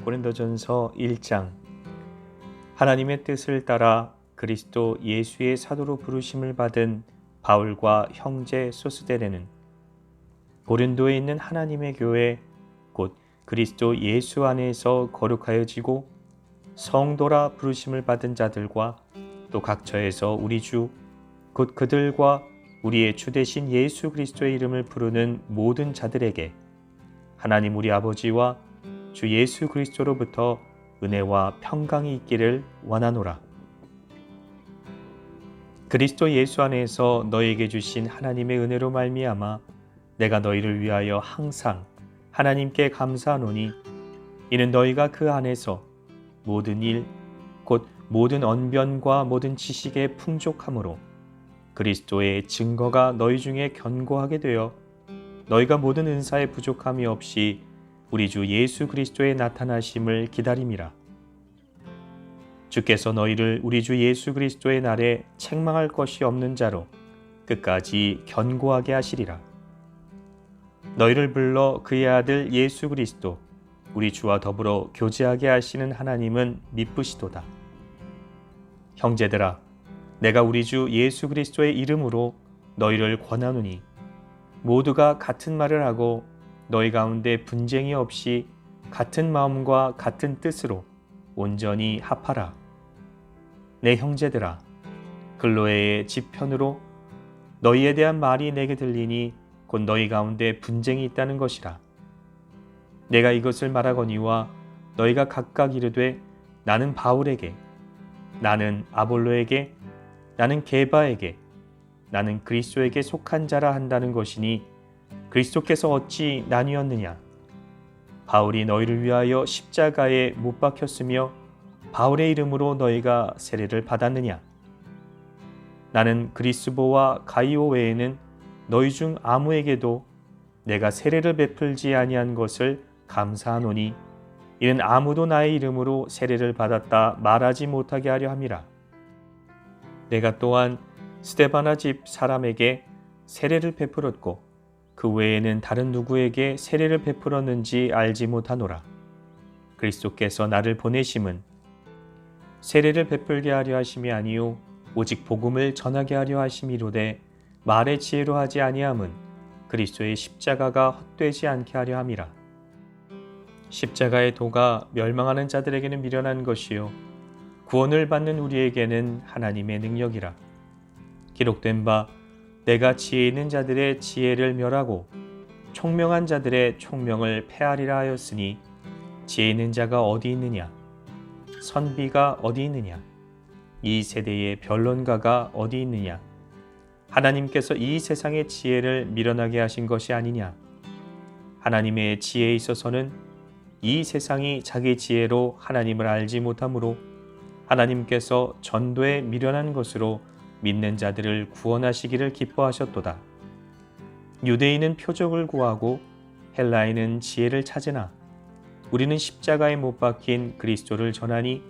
고린도전서 1장. 하나님의 뜻을 따라 그리스도 예수의 사도로 부르심을 받은 바울과 형제 소스데레는 고린도에 있는 하나님의 교회 곧 그리스도 예수 안에서 거룩하여지고 성도라 부르심을 받은 자들과 또 각처에서 우리 주 곧 그들과 우리의 주 되신 예수 그리스도의 이름을 부르는 모든 자들에게 하나님 우리 아버지와 주 예수 그리스도로부터 은혜와 평강이 있기를 원하노라. 그리스도 예수 안에서 너에게 주신 하나님의 은혜로 말미암아 내가 너희를 위하여 항상 하나님께 감사하노니 이는 너희가 그 안에서 모든 일 곧 모든 언변과 모든 지식의 풍족함으로 그리스도의 증거가 너희 중에 견고하게 되어 너희가 모든 은사의 부족함이 없이 우리 주 예수 그리스도의 나타나심을 기다림이라. 주께서 너희를 우리 주 예수 그리스도의 날에 책망할 것이 없는 자로 끝까지 견고하게 하시리라. 너희를 불러 그의 아들 예수 그리스도 우리 주와 더불어 교제하게 하시는 하나님은 미쁘시도다. 형제들아, 내가 우리 주 예수 그리스도의 이름으로 너희를 권하노니 모두가 같은 말을 하고 너희 가운데 분쟁이 없이 같은 마음과 같은 뜻으로 온전히 합하라. 내 형제들아, 글로에의 지편으로 너희에 대한 말이 내게 들리니 곧 너희 가운데 분쟁이 있다는 것이라. 내가 이것을 말하거니와 너희가 각각 이르되 나는 바울에게, 나는 아볼로에게, 나는 게바에게, 나는 그리스도에게 속한 자라 한다는 것이니 그리스도께서 어찌 나뉘었느냐? 바울이 너희를 위하여 십자가에 못 박혔으며 바울의 이름으로 너희가 세례를 받았느냐? 나는 그리스보와 가이오 외에는 너희 중 아무에게도 내가 세례를 베풀지 아니한 것을 감사하노니 이는 아무도 나의 이름으로 세례를 받았다 말하지 못하게 하려 함이라. 내가 또한 스데바나 집 사람에게 세례를 베풀었고 그 외에는 다른 누구에게 세례를 베풀었는지 알지 못하노라. 그리스도께서 나를 보내심은 세례를 베풀게 하려 하심이 아니요 오직 복음을 전하게 하려 하심이로되 말의 지혜로 하지 아니함은 그리스도의 십자가가 헛되지 않게 하려 함이라. 십자가의 도가 멸망하는 자들에게는 미련한 것이요 구원을 받는 우리에게는 하나님의 능력이라. 기록된 바 내가 지혜 있는 자들의 지혜를 멸하고 총명한 자들의 총명을 패하리라 하였으니 지혜 있는 자가 어디 있느냐? 선비가 어디 있느냐? 이 세대의 변론가가 어디 있느냐? 하나님께서 이 세상의 지혜를 미련하게 하신 것이 아니냐? 하나님의 지혜에 있어서는 이 세상이 자기 지혜로 하나님을 알지 못하므로 하나님께서 전도에 미련한 것으로 믿는 자들을 구원하시기를 기뻐하셨도다. 유대인은 표적을 구하고 헬라인은 지혜를 찾으나 우리는 십자가에 못 박힌 그리스도를 전하니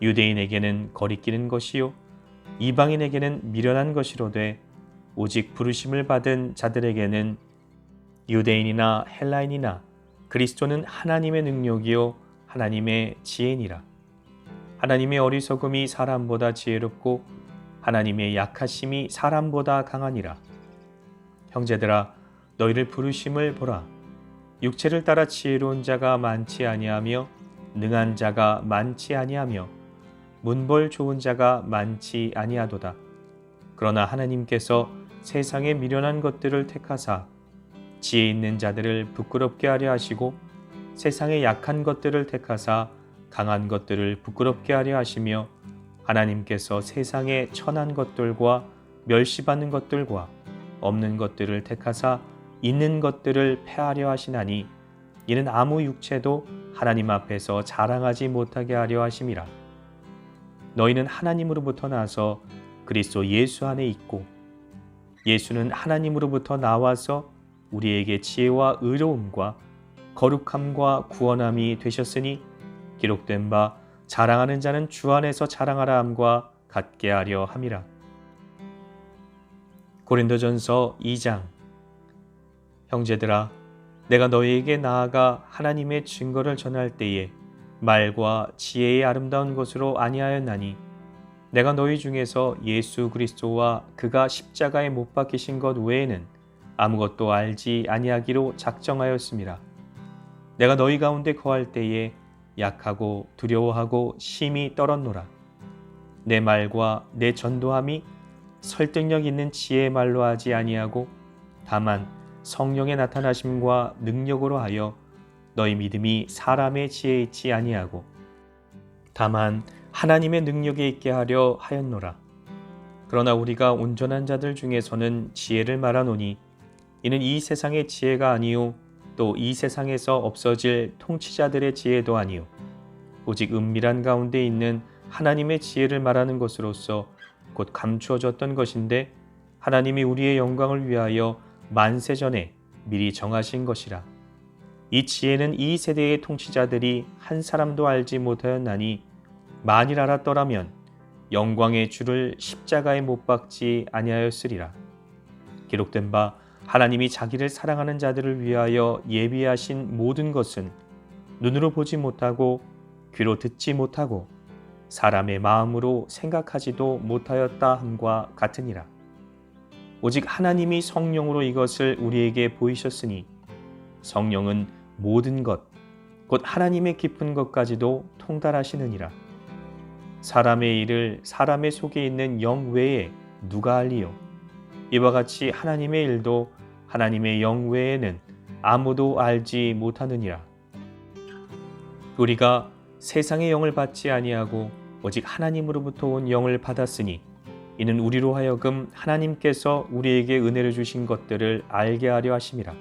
유대인에게는 거리끼는 것이요 이방인에게는 미련한 것이로되 오직 부르심을 받은 자들에게는 유대인이나 헬라인이나 그리스도는 하나님의 능력이요 하나님의 지혜니라. 하나님의 어리석음이 사람보다 지혜롭고 하나님의 약하심이 사람보다 강하니라. 형제들아, 너희를 부르심을 보라. 육체를 따라 지혜로운 자가 많지 아니하며 능한 자가 많지 아니하며 문벌 좋은 자가 많지 아니하도다. 그러나 하나님께서 세상에 미련한 것들을 택하사 지혜 있는 자들을 부끄럽게 하려 하시고 세상에 약한 것들을 택하사 강한 것들을 부끄럽게 하려 하시며 하나님께서 세상에 천한 것들과 멸시받는 것들과 없는 것들을 택하사 있는 것들을 패하려 하시나니 이는 아무 육체도 하나님 앞에서 자랑하지 못하게 하려 하심이라. 너희는 하나님으로부터 나서 그리스도 예수 안에 있고 예수는 하나님으로부터 나와서 우리에게 지혜와 의로움과 거룩함과 구원함이 되셨으니 기록된 바 자랑하는 자는 주 안에서 자랑하라 함과 같게 하려 함이라. 고린도전서 2장. 형제들아, 내가 너희에게 나아가 하나님의 증거를 전할 때에 말과 지혜의 아름다운 것으로 아니하였나니 내가 너희 중에서 예수 그리스도와 그가 십자가에 못 박히신 것 외에는 아무것도 알지 아니하기로 작정하였습니다. 내가 너희 가운데 거할 때에 약하고 두려워하고 심히 떨었노라. 내 말과 내 전도함이 설득력 있는 지혜의 말로 하지 아니하고 다만 성령의 나타나심과 능력으로 하여 너희 믿음이 사람의 지혜에 있지 아니하고 다만 하나님의 능력에 있게 하려 하였노라. 그러나 우리가 온전한 자들 중에서는 지혜를 말하노니 이는 이 세상의 지혜가 아니요 또 이 세상에서 없어질 통치자들의 지혜도 아니요 오직 은밀한 가운데 있는 하나님의 지혜를 말하는 것으로서 곧 감추어졌던 것인데 하나님이 우리의 영광을 위하여 만세 전에 미리 정하신 것이라. 이 지혜는 이 세대의 통치자들이 한 사람도 알지 못하였나니 만일 알았더라면 영광의 주를 십자가에 못 박지 아니하였으리라. 기록된 바 하나님이 자기를 사랑하는 자들을 위하여 예비하신 모든 것은 눈으로 보지 못하고 귀로 듣지 못하고 사람의 마음으로 생각하지도 못하였다 함과 같으니라. 오직 하나님이 성령으로 이것을 우리에게 보이셨으니 성령은 모든 것, 곧 하나님의 깊은 것까지도 통달하시느니라. 사람의 일을 사람의 속에 있는 영 외에 누가 알리요? 이와 같이 하나님의 일도 하나님의 영 외에는 아무도 알지 못하느니라. 우리가 세상의 영을 받지 아니하고 오직 하나님으로부터 온 영을 받았으니 이는 우리로 하여금 하나님께서 우리에게 은혜를 주신 것들을 알게 하려 하심이라.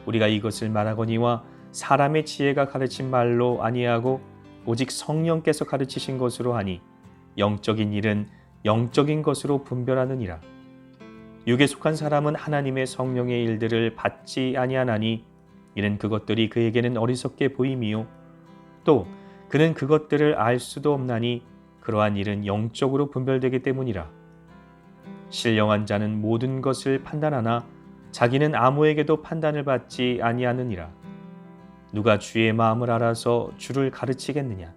우리가 이것을 말하거니와 사람의 지혜가 가르친 말로 아니하고 오직 성령께서 가르치신 것으로 하니 영적인 일은 영적인 것으로 분별하느니라. 육에 속한 사람은 하나님의 성령의 일들을 받지 아니하나니 이는 그것들이 그에게는 어리석게 보임이요 또 그는 그것들을 알 수도 없나니 그러한 일은 영적으로 분별되기 때문이라. 신령한 자는 모든 것을 판단하나 자기는 아무에게도 판단을 받지 아니하느니라. 누가 주의 마음을 알아서 주를 가르치겠느냐?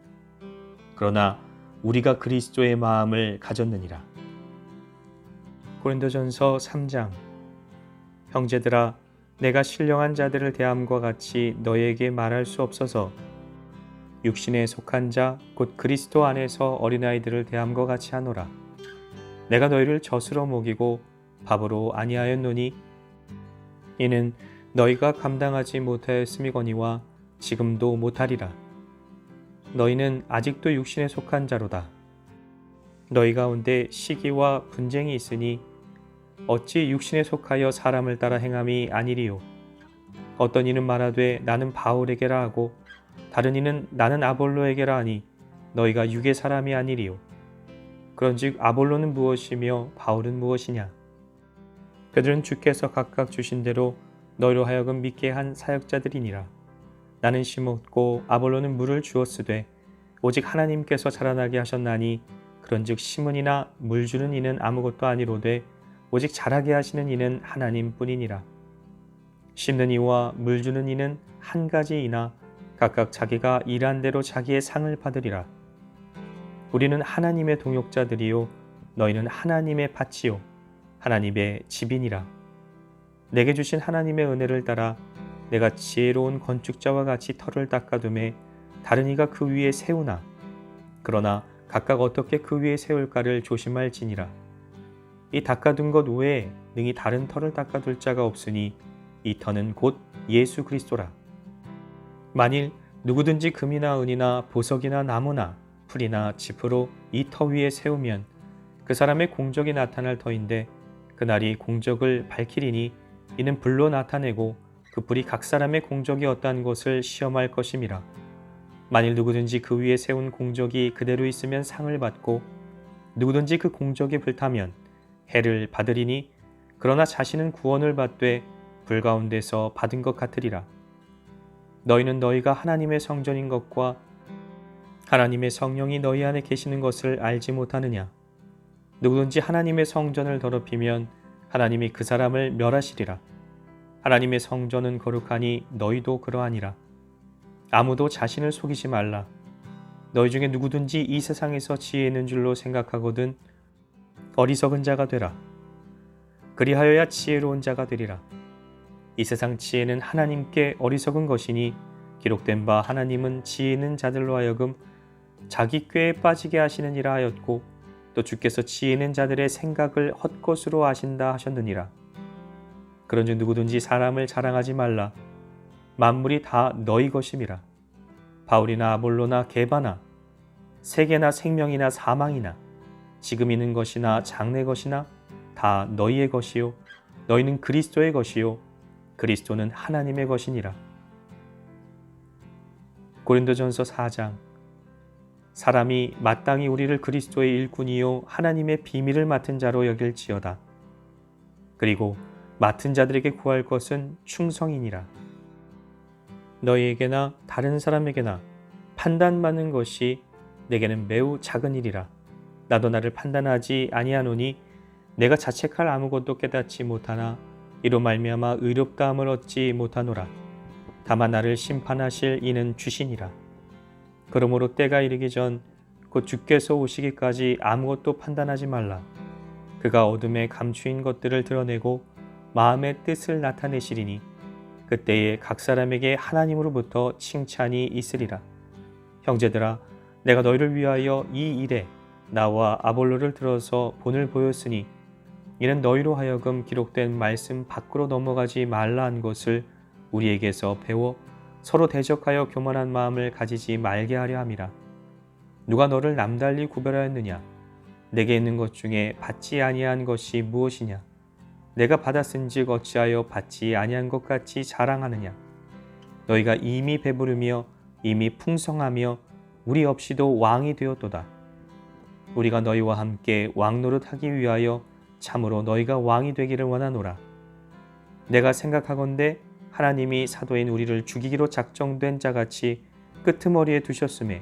그러나 우리가 그리스도의 마음을 가졌느니라. 고린도전서 3장. 형제들아, 내가 신령한 자들을 대함과 같이 너희에게 말할 수 없어서 육신에 속한 자 곧 그리스도 안에서 어린아이들을 대함과 같이 하노라. 내가 너희를 젖으로 먹이고 밥으로 아니하였노니 이는 너희가 감당하지 못하였음이거니와 지금도 못하리라. 너희는 아직도 육신에 속한 자로다. 너희 가운데 시기와 분쟁이 있으니 어찌 육신에 속하여 사람을 따라 행함이 아니리요. 어떤 이는 말하되 나는 바울에게라 하고 다른 이는 나는 아볼로에게라 하니 너희가 육의 사람이 아니리요. 그런즉 아볼로는 무엇이며 바울은 무엇이냐? 그들은 주께서 각각 주신 대로 너희로 하여금 믿게 한 사역자들이니라. 나는 심었고 아볼로는 물을 주었으되 오직 하나님께서 자라나게 하셨나니 그런즉 심은 이나 물 주는 이는 아무것도 아니로되 오직 자라게 하시는 이는 하나님뿐이니라. 심는 이와 물 주는 이는 한 가지이나 각각 자기가 일한 대로 자기의 상을 받으리라. 우리는 하나님의 동역자들이요 너희는 하나님의 밭이요 하나님의 집이니라. 내게 주신 하나님의 은혜를 따라 내가 지혜로운 건축자와 같이 터를 닦아두매 다른 이가 그 위에 세우나 그러나 각각 어떻게 그 위에 세울까를 조심할지니라. 이 닦아둔 것 외에 능히 다른 터를 닦아둘 자가 없으니 이 터는 곧 예수 그리스도라. 만일 누구든지 금이나 은이나 보석이나 나무나 풀이나 짚으로 이 터 위에 세우면 그 사람의 공적이 나타날 터인데 그날이 공적을 밝히리니 이는 불로 나타내고 그 불이 각 사람의 공적이 어떠한 것을 시험할 것임이라. 만일 누구든지 그 위에 세운 공적이 그대로 있으면 상을 받고 누구든지 그 공적이 불타면 해를 받으리니 그러나 자신은 구원을 받되 불 가운데서 받은 것 같으리라. 너희는 너희가 하나님의 성전인 것과 하나님의 성령이 너희 안에 계시는 것을 알지 못하느냐? 누구든지 하나님의 성전을 더럽히면 하나님이 그 사람을 멸하시리라. 하나님의 성전은 거룩하니 너희도 그러하니라. 아무도 자신을 속이지 말라. 너희 중에 누구든지 이 세상에서 지혜 있는 줄로 생각하거든 어리석은 자가 되라. 그리하여야 지혜로운 자가 되리라. 이 세상 지혜는 하나님께 어리석은 것이니 기록된 바 하나님은 지혜 있는 자들로 하여금 자기 꾀에 빠지게 하시느니라 하였고 또 주께서 지혜 있는 자들의 생각을 헛것으로 아신다 하셨느니라. 그런즉 누구든지 사람을 자랑하지 말라. 만물이 다 너희 것임이라. 바울이나 아볼로나 게바나 세계나 생명이나 사망이나 지금 있는 것이나 장래 것이나 다 너희의 것이요 너희는 그리스도의 것이요 그리스도는 하나님의 것이니라. 고린도전서 4장. 사람이 마땅히 우리를 그리스도의 일꾼이요 하나님의 비밀을 맡은 자로 여길지어다. 그리고 맡은 자들에게 구할 것은 충성이니라. 너희에게나 다른 사람에게나 판단받는 것이 내게는 매우 작은 일이라. 나도 나를 판단하지 아니하노니 내가 자책할 아무것도 깨닫지 못하나 이로 말미암아 의롭다함을 얻지 못하노라. 다만 나를 심판하실 이는 주시니라. 그러므로 때가 이르기 전 곧 주께서 오시기까지 아무것도 판단하지 말라. 그가 어둠에 감추인 것들을 드러내고 마음의 뜻을 나타내시리니 그때에 각 사람에게 하나님으로부터 칭찬이 있으리라. 형제들아, 내가 너희를 위하여 이 일에 나와 아볼로를 들어서 본을 보였으니 이는 너희로 하여금 기록된 말씀 밖으로 넘어가지 말라 한 것을 우리에게서 배워 서로 대적하여 교만한 마음을 가지지 말게 하려 함이라. 누가 너를 남달리 구별하였느냐? 내게 있는 것 중에 받지 아니한 것이 무엇이냐? 내가 받았은즉 어찌하여 받지 아니한 것 같이 자랑하느냐? 너희가 이미 배부르며 이미 풍성하며 우리 없이도 왕이 되었도다. 우리가 너희와 함께 왕노릇하기 위하여 참으로 너희가 왕이 되기를 원하노라. 내가 생각하건대 하나님이 사도인 우리를 죽이기로 작정된 자같이 끄트머리에 두셨음에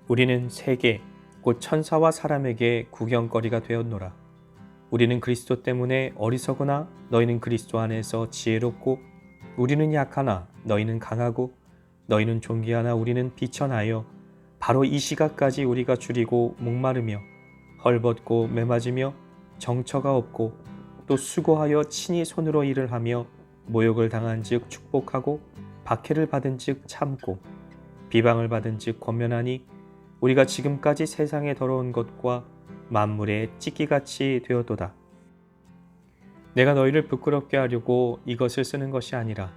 우리는 세계 곧 천사와 사람에게 구경거리가 되었노라. 우리는 그리스도 때문에 어리석으나 너희는 그리스도 안에서 지혜롭고 우리는 약하나 너희는 강하고 너희는 존귀하나 우리는 비천하여 바로 이 시각까지 우리가 줄이고 목마르며 헐벗고 매맞으며 정처가 없고 또 수고하여 친히 손으로 일을 하며 모욕을 당한 즉 축복하고 박해를 받은 즉 참고 비방을 받은 즉 권면하니 우리가 지금까지 세상에 더러운 것과 만물에 찢기같이 되었도다. 내가 너희를 부끄럽게 하려고 이것을 쓰는 것이 아니라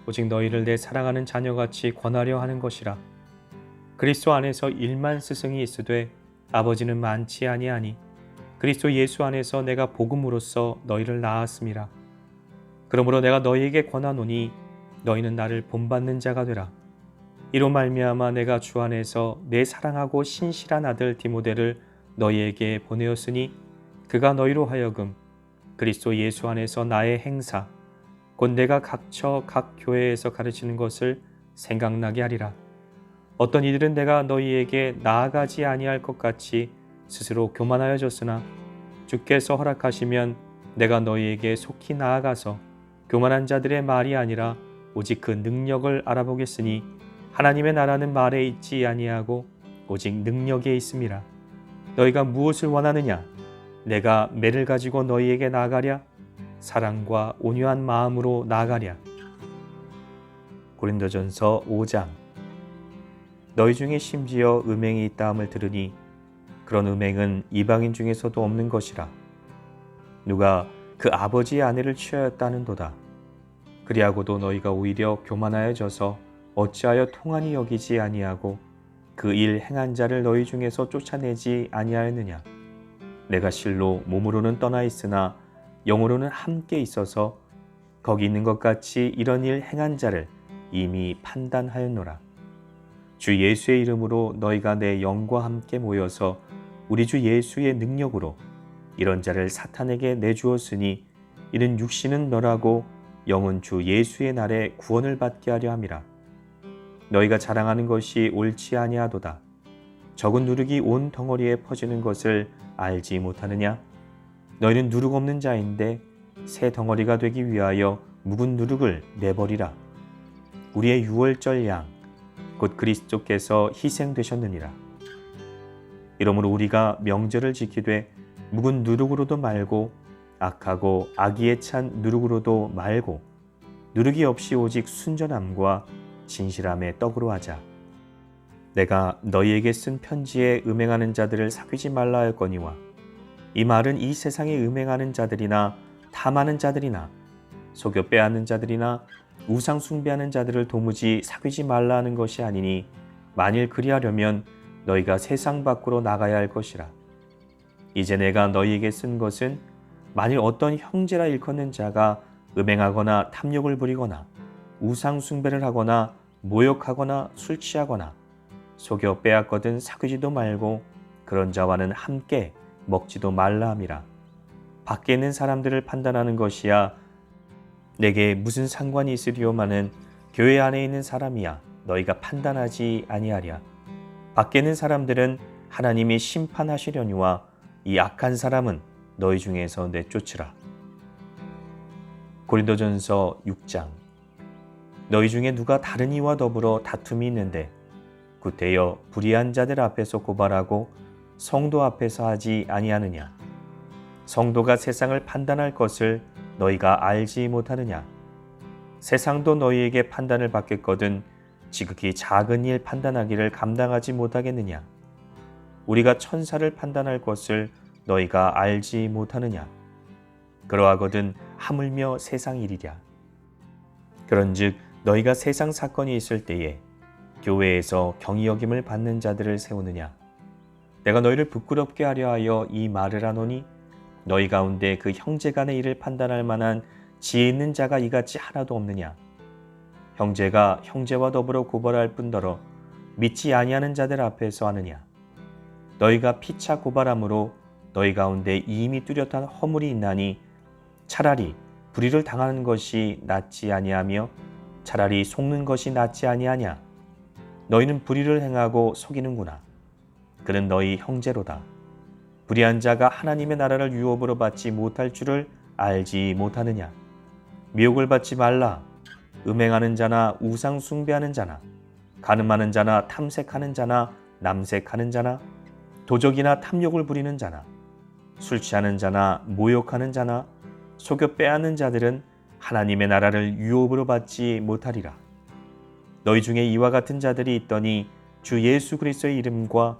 오직 너희를 내 사랑하는 자녀같이 권하려 하는 것이라. 그리스도 안에서 1만 스승이 있으되 아버지는 많지 아니하니 그리스도 예수 안에서 내가 복음으로써 너희를 낳았음이라. 그러므로 내가 너희에게 권하노니 너희는 나를 본받는 자가 되라. 이로 말미암아 내가 주 안에서 내 사랑하고 신실한 아들 디모데를 너희에게 보내었으니 그가 너희로 하여금 그리스도 예수 안에서 나의 행사 곧 내가 각처 각 교회에서 가르치는 것을 생각나게 하리라. 어떤 이들은 내가 너희에게 나아가지 아니할 것 같이 스스로 교만하여졌으나 주께서 허락하시면 내가 너희에게 속히 나아가서 교만한 자들의 말이 아니라 오직 그 능력을 알아보겠으니 하나님의 나라는 말에 있지 아니하고 오직 능력에 있음이라. 너희가 무엇을 원하느냐? 내가 매를 가지고 너희에게 나아가랴? 사랑과 온유한 마음으로 나아가랴? 고린도전서 5장. 너희 중에 심지어 음행이 있다함을 들으니 그런 음행은 이방인 중에서도 없는 것이라. 누가 그 아버지의 아내를 취하였다는도다. 그리하고도 너희가 오히려 교만하여져서 어찌하여 통한이 여기지 아니하고 그 일 행한 자를 너희 중에서 쫓아내지 아니하였느냐? 내가 실로 몸으로는 떠나 있으나 영으로는 함께 있어서 거기 있는 것 같이 이런 일 행한 자를 이미 판단하였노라. 주 예수의 이름으로 너희가 내 영과 함께 모여서 우리 주 예수의 능력으로 이런 자를 사탄에게 내주었으니 이는 육신은 멸하고 영은 주 예수의 날에 구원을 받게 하려 함이라. 너희가 자랑하는 것이 옳지 아니하도다. 적은 누룩이 온 덩어리에 퍼지는 것을 알지 못하느냐? 너희는 누룩 없는 자인데 새 덩어리가 되기 위하여 묵은 누룩을 내버리라. 우리의 유월절 양 곧 그리스도께서 희생되셨느니라. 이러므로 우리가 명절을 지키되 묵은 누룩으로도 말고 악하고 악의에 찬 누룩으로도 말고 누룩이 없이 오직 순전함과 진실함의 떡으로 하자. 내가 너희에게 쓴 편지에 음행하는 자들을 사귀지 말라 하였거니와 이 말은 이 세상에 음행하는 자들이나 탐하는 자들이나 속여 빼앗는 자들이나 우상 숭배하는 자들을 도무지 사귀지 말라 하는 것이 아니니 만일 그리하려면 너희가 세상 밖으로 나가야 할 것이라. 이제 내가 너희에게 쓴 것은 만일 어떤 형제라 일컫는 자가 음행하거나 탐욕을 부리거나 우상 숭배를 하거나 모욕하거나 술 취하거나 속여 빼앗거든 사귀지도 말고 그런 자와는 함께 먹지도 말라 함이라. 밖에 있는 사람들을 판단하는 것이야 내게 무슨 상관이 있으리요마는 교회 안에 있는 사람이야 너희가 판단하지 아니하랴. 밖에 있는 사람들은 하나님이 심판하시려니와 이 악한 사람은 너희 중에서 내쫓으라. 고린도전서 6장. 너희 중에 누가 다른 이와 더불어 다툼이 있는데 구태여 불의한 자들 앞에서 고발하고 성도 앞에서 하지 아니하느냐. 성도가 세상을 판단할 것을 너희가 알지 못하느냐. 세상도 너희에게 판단을 받겠거든 지극히 작은 일 판단하기를 감당하지 못하겠느냐. 우리가 천사를 판단할 것을 너희가 알지 못하느냐. 그러하거든 하물며 세상 일이랴. 그런즉 너희가 세상 사건이 있을 때에 교회에서 경히 여김을 받는 자들을 세우느냐. 내가 너희를 부끄럽게 하려 하여 이 말을 하노니 너희 가운데 그 형제 간의 일을 판단할 만한 지혜 있는 자가 이같이 하나도 없느냐. 형제가 형제와 더불어 고발할 뿐더러 믿지 아니하는 자들 앞에서 하느냐. 너희가 피차 고발함으로 너희 가운데 이미 뚜렷한 허물이 있나니 차라리 불의를 당하는 것이 낫지 아니하며 차라리 속는 것이 낫지 아니하냐. 너희는 불의를 행하고 속이는구나. 그는 너희 형제로다. 불의한 자가 하나님의 나라를 유업으로 받지 못할 줄을 알지 못하느냐. 미혹을 받지 말라. 음행하는 자나 우상 숭배하는 자나 간음하는 자나 탐색하는 자나 남색하는 자나 도적이나 탐욕을 부리는 자나 술 취하는 자나 모욕하는 자나 속여 빼앗는 자들은 하나님의 나라를 유업으로 받지 못하리라. 너희 중에 이와 같은 자들이 있더니 주 예수 그리스도의 이름과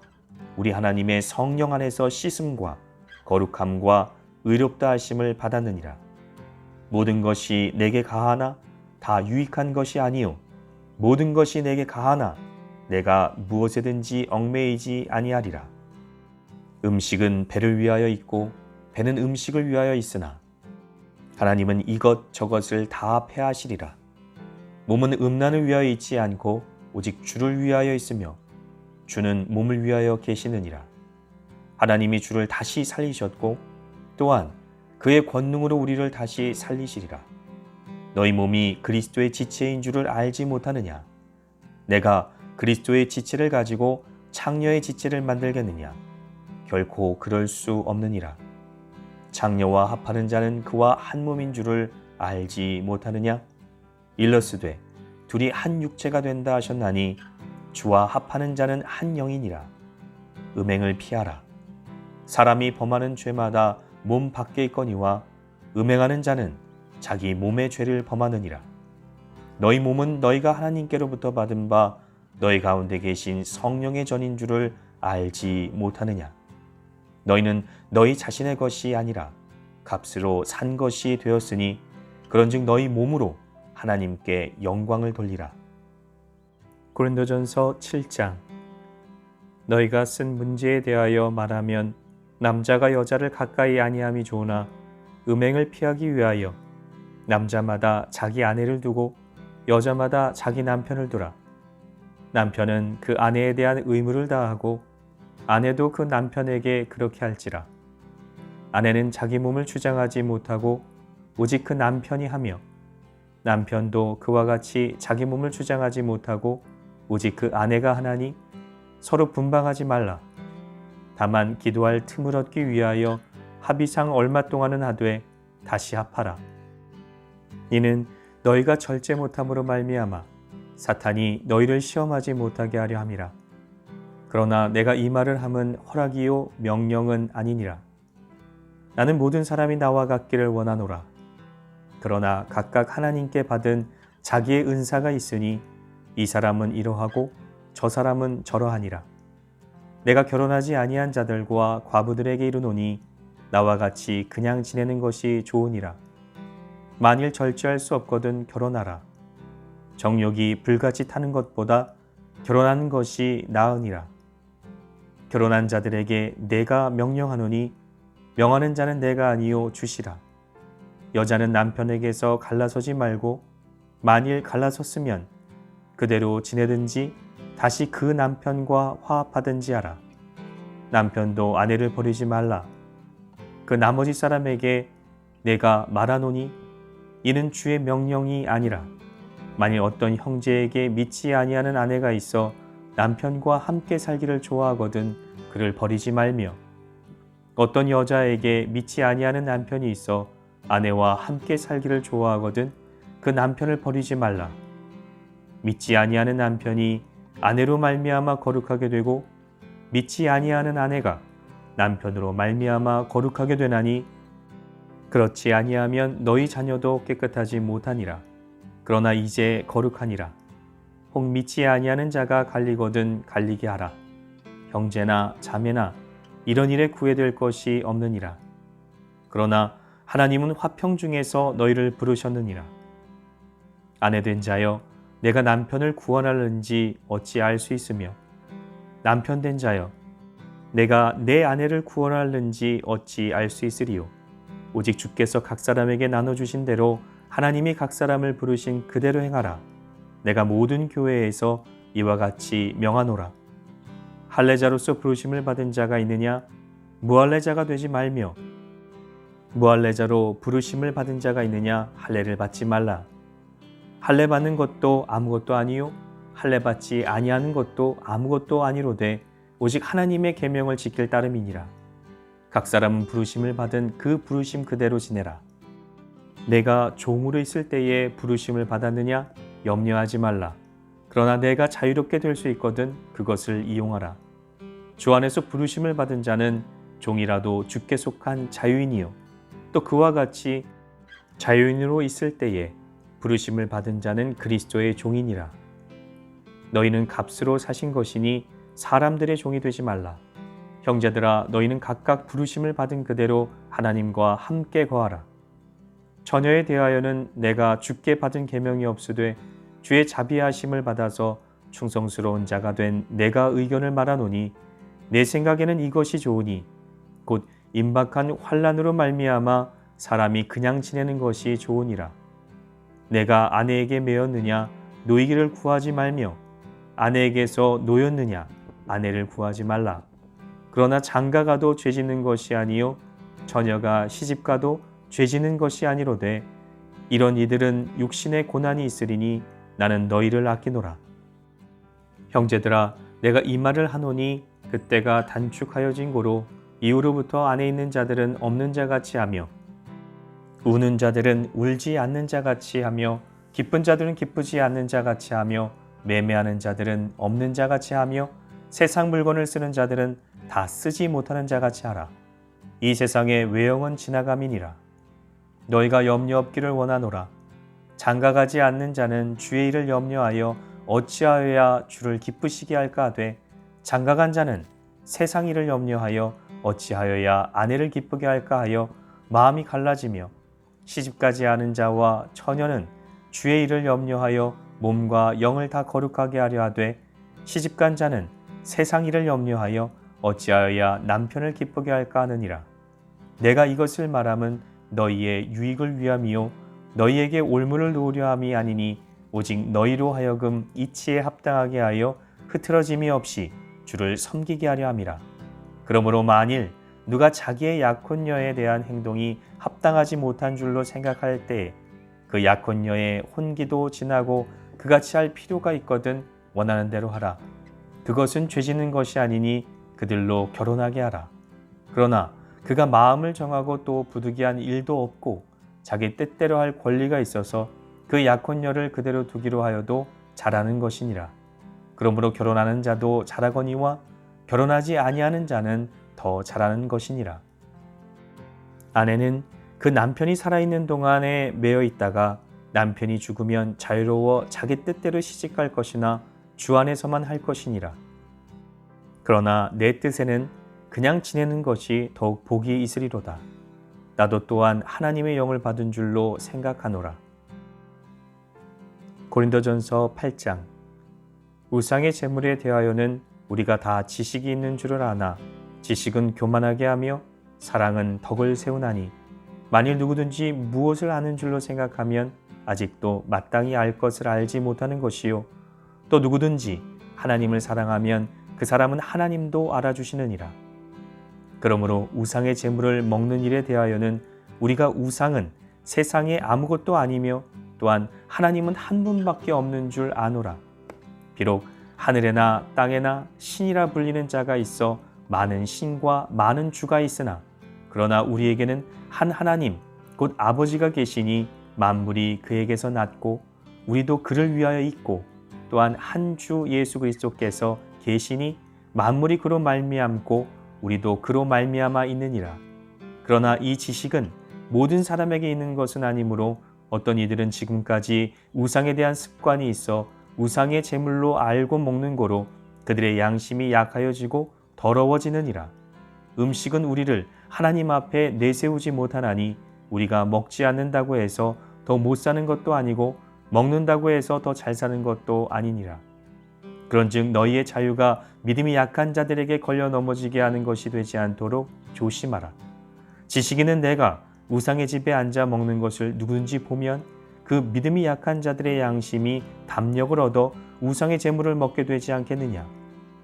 우리 하나님의 성령 안에서 씻음과 거룩함과 의롭다 하심을 받았느니라. 모든 것이 내게 가하나 다 유익한 것이 아니요 모든 것이 내게 가하나 내가 무엇에든지 얽매이지 아니하리라. 음식은 배를 위하여 있고 배는 음식을 위하여 있으나 하나님은 이것 저것을 다 패하시리라. 몸은 음란을 위하여 있지 않고 오직 주를 위하여 있으며 주는 몸을 위하여 계시느니라. 하나님이 주를 다시 살리셨고 또한 그의 권능으로 우리를 다시 살리시리라. 너희 몸이 그리스도의 지체인 줄을 알지 못하느냐. 내가 그리스도의 지체를 가지고 창녀의 지체를 만들겠느냐. 결코 그럴 수 없느니라. 창녀와 합하는 자는 그와 한 몸인 줄을 알지 못하느냐. 일러스되 둘이 한 육체가 된다 하셨나니 주와 합하는 자는 한 영이니라. 음행을 피하라. 사람이 범하는 죄마다 몸 밖에 있거니와 음행하는 자는 자기 몸의 죄를 범하느니라. 너희 몸은 너희가 하나님께로부터 받은 바 너희 가운데 계신 성령의 전인 줄을 알지 못하느냐. 너희는 너희 자신의 것이 아니라 값으로 산 것이 되었으니 그런즉 너희 몸으로 하나님께 영광을 돌리라. 고린도전서 7장. 너희가 쓴 문제에 대하여 말하면 남자가 여자를 가까이 아니함이 좋으나 음행을 피하기 위하여 남자마다 자기 아내를 두고 여자마다 자기 남편을 두라. 남편은 그 아내에 대한 의무를 다하고 아내도 그 남편에게 그렇게 할지라. 아내는 자기 몸을 주장하지 못하고 오직 그 남편이 하며 남편도 그와 같이 자기 몸을 주장하지 못하고 오직 그 아내가 하나니 서로 분방하지 말라. 다만 기도할 틈을 얻기 위하여 합의상 얼마 동안은 하되 다시 합하라. 이는 너희가 절제 못함으로 말미암아 사탄이 너희를 시험하지 못하게 하려 함이라. 그러나 내가 이 말을 함은 허락이요 명령은 아니니라. 나는 모든 사람이 나와 같기를 원하노라. 그러나 각각 하나님께 받은 자기의 은사가 있으니 이 사람은 이러하고 저 사람은 저러하니라. 내가 결혼하지 아니한 자들과 과부들에게 이르노니 나와 같이 그냥 지내는 것이 좋으니라. 만일 절제할 수 없거든 결혼하라. 정욕이 불같이 타는 것보다 결혼하는 것이 나으니라. 결혼한 자들에게 내가 명령하노니 명하는 자는 내가 아니요 주시라. 여자는 남편에게서 갈라서지 말고 만일 갈라섰으면 그대로 지내든지 다시 그 남편과 화합하든지 하라. 남편도 아내를 버리지 말라. 그 나머지 사람에게 내가 말하노니 이는 주의 명령이 아니라 만일 어떤 형제에게 믿지 아니하는 아내가 있어 남편과 함께 살기를 좋아하거든 그를 버리지 말며 어떤 여자에게 믿지 아니하는 남편이 있어 아내와 함께 살기를 좋아하거든 그 남편을 버리지 말라. 믿지 아니하는 남편이 아내로 말미암아 거룩하게 되고 믿지 아니하는 아내가 남편으로 말미암아 거룩하게 되나니 그렇지 아니하면 너희 자녀도 깨끗하지 못하니라. 그러나 이제 거룩하니라. 혹 믿지 아니하는 자가 갈리거든 갈리게 하라. 형제나 자매나 이런 일에 구애될 것이 없느니라. 그러나 하나님은 화평 중에서 너희를 부르셨느니라. 아내된 자여 내가 남편을 구원하는지 어찌 알 수 있으며 남편된 자여 내가 내 아내를 구원하는지 어찌 알 수 있으리요. 오직 주께서 각 사람에게 나눠주신 대로 하나님이 각 사람을 부르신 그대로 행하라. 내가 모든 교회에서 이와 같이 명하노라. 할례자로서 부르심을 받은 자가 있느냐? 무할례자가 되지 말며 무할례자로 부르심을 받은 자가 있느냐? 할례를 받지 말라. 할례 받는 것도 아무것도 아니요 할례 받지 아니하는 것도 아무것도 아니로되 오직 하나님의 계명을 지킬 따름이니라. 각 사람은 부르심을 받은 그 부르심 그대로 지내라. 내가 종으로 있을 때에 부르심을 받았느냐? 염려하지 말라. 그러나 내가 자유롭게 될 수 있거든 그것을 이용하라. 주 안에서 부르심을 받은 자는 종이라도 주께 속한 자유인이요 또 그와 같이 자유인으로 있을 때에 부르심을 받은 자는 그리스도의 종이니라. 너희는 값으로 사신 것이니 사람들의 종이 되지 말라. 형제들아 너희는 각각 부르심을 받은 그대로 하나님과 함께 거하라. 처녀에 대하여는 내가 주께 받은 계명이 없으되 주의 자비하심을 받아서 충성스러운 자가 된 내가 의견을 말하노니 내 생각에는 이것이 좋으니 곧 임박한 환난으로 말미암아 사람이 그냥 지내는 것이 좋으니라. 내가 아내에게 매였느냐 노이기를 구하지 말며 아내에게서 노였느냐 아내를 구하지 말라. 그러나 장가가도 죄짓는 것이 아니요 처녀가 시집가도 죄짓는 것이 아니로되 이런 이들은 육신의 고난이 있으리니 나는 너희를 아끼노라. 형제들아 내가 이 말을 하노니 그때가 단축하여진 고로 이후로부터 안에 있는 자들은 없는 자같이 하며 우는 자들은 울지 않는 자같이 하며 기쁜 자들은 기쁘지 않는 자같이 하며 매매하는 자들은 없는 자같이 하며 세상 물건을 쓰는 자들은 다 쓰지 못하는 자같이 하라. 이 세상의 외형은 지나감이니라. 너희가 염려 없기를 원하노라. 장가가지 않는 자는 주의 일을 염려하여 어찌하여야 주를 기쁘시게 할까 하되 장가간 자는 세상 일을 염려하여 어찌하여야 아내를 기쁘게 할까 하여 마음이 갈라지며 시집가지 않은 자와 처녀는 주의 일을 염려하여 몸과 영을 다 거룩하게 하려 하되 시집간 자는 세상 일을 염려하여 어찌하여야 남편을 기쁘게 할까 하느니라. 내가 이것을 말함은 너희의 유익을 위함이요 너희에게 올무를 놓으려 함이 아니니 오직 너희로 하여금 이치에 합당하게 하여 흐트러짐이 없이 주를 섬기게 하려 함이라. 그러므로 만일 누가 자기의 약혼녀에 대한 행동이 합당하지 못한 줄로 생각할 때에 그 약혼녀의 혼기도 지나고 그같이 할 필요가 있거든 원하는 대로 하라. 그것은 죄짓는 것이 아니니 그들로 결혼하게 하라. 그러나 그가 마음을 정하고 또 부득이한 일도 없고 자기 뜻대로 할 권리가 있어서 그 약혼녀를 그대로 두기로 하여도 잘하는 것이니라. 그러므로 결혼하는 자도 잘하거니와 결혼하지 아니하는 자는 더 잘하는 것이니라. 아내는 그 남편이 살아있는 동안에 매여 있다가 남편이 죽으면 자유로워 자기 뜻대로 시집갈 것이나 주 안에서만 할 것이니라. 그러나 내 뜻에는 그냥 지내는 것이 더욱 복이 있으리로다. 나도 또한 하나님의 영을 받은 줄로 생각하노라. 고린도전서 8장. 우상의 제물에 대하여는 우리가 다 지식이 있는 줄을 아나 지식은 교만하게 하며 사랑은 덕을 세우나니 만일 누구든지 무엇을 아는 줄로 생각하면 아직도 마땅히 알 것을 알지 못하는 것이요 또 누구든지 하나님을 사랑하면 그 사람은 하나님도 알아주시느니라. 그러므로 우상의 제물을 먹는 일에 대하여는 우리가 우상은 세상에 아무것도 아니며 또한 하나님은 한 분밖에 없는 줄 아노라. 비록 하늘에나 땅에나 신이라 불리는 자가 있어 많은 신과 많은 주가 있으나 그러나 우리에게는 한 하나님 곧 아버지가 계시니 만물이 그에게서 났고 우리도 그를 위하여 있고 또한 한 주 예수 그리스도께서 계시니 만물이 그로 말미암고 우리도 그로 말미암아 있느니라. 그러나 이 지식은 모든 사람에게 있는 것은 아니므로 어떤 이들은 지금까지 우상에 대한 습관이 있어 우상의 제물로 알고 먹는 고로 그들의 양심이 약하여지고 더러워지느니라. 음식은 우리를 하나님 앞에 내세우지 못하나니 우리가 먹지 않는다고 해서 더 못 사는 것도 아니고 먹는다고 해서 더 잘 사는 것도 아니니라. 그런즉 너희의 자유가 믿음이 약한 자들에게 걸려 넘어지게 하는 것이 되지 않도록 조심하라. 지식인은 내가 우상의 집에 앉아 먹는 것을 누구든지 보면 그 믿음이 약한 자들의 양심이 담력을 얻어 우상의 제물을 먹게 되지 않겠느냐.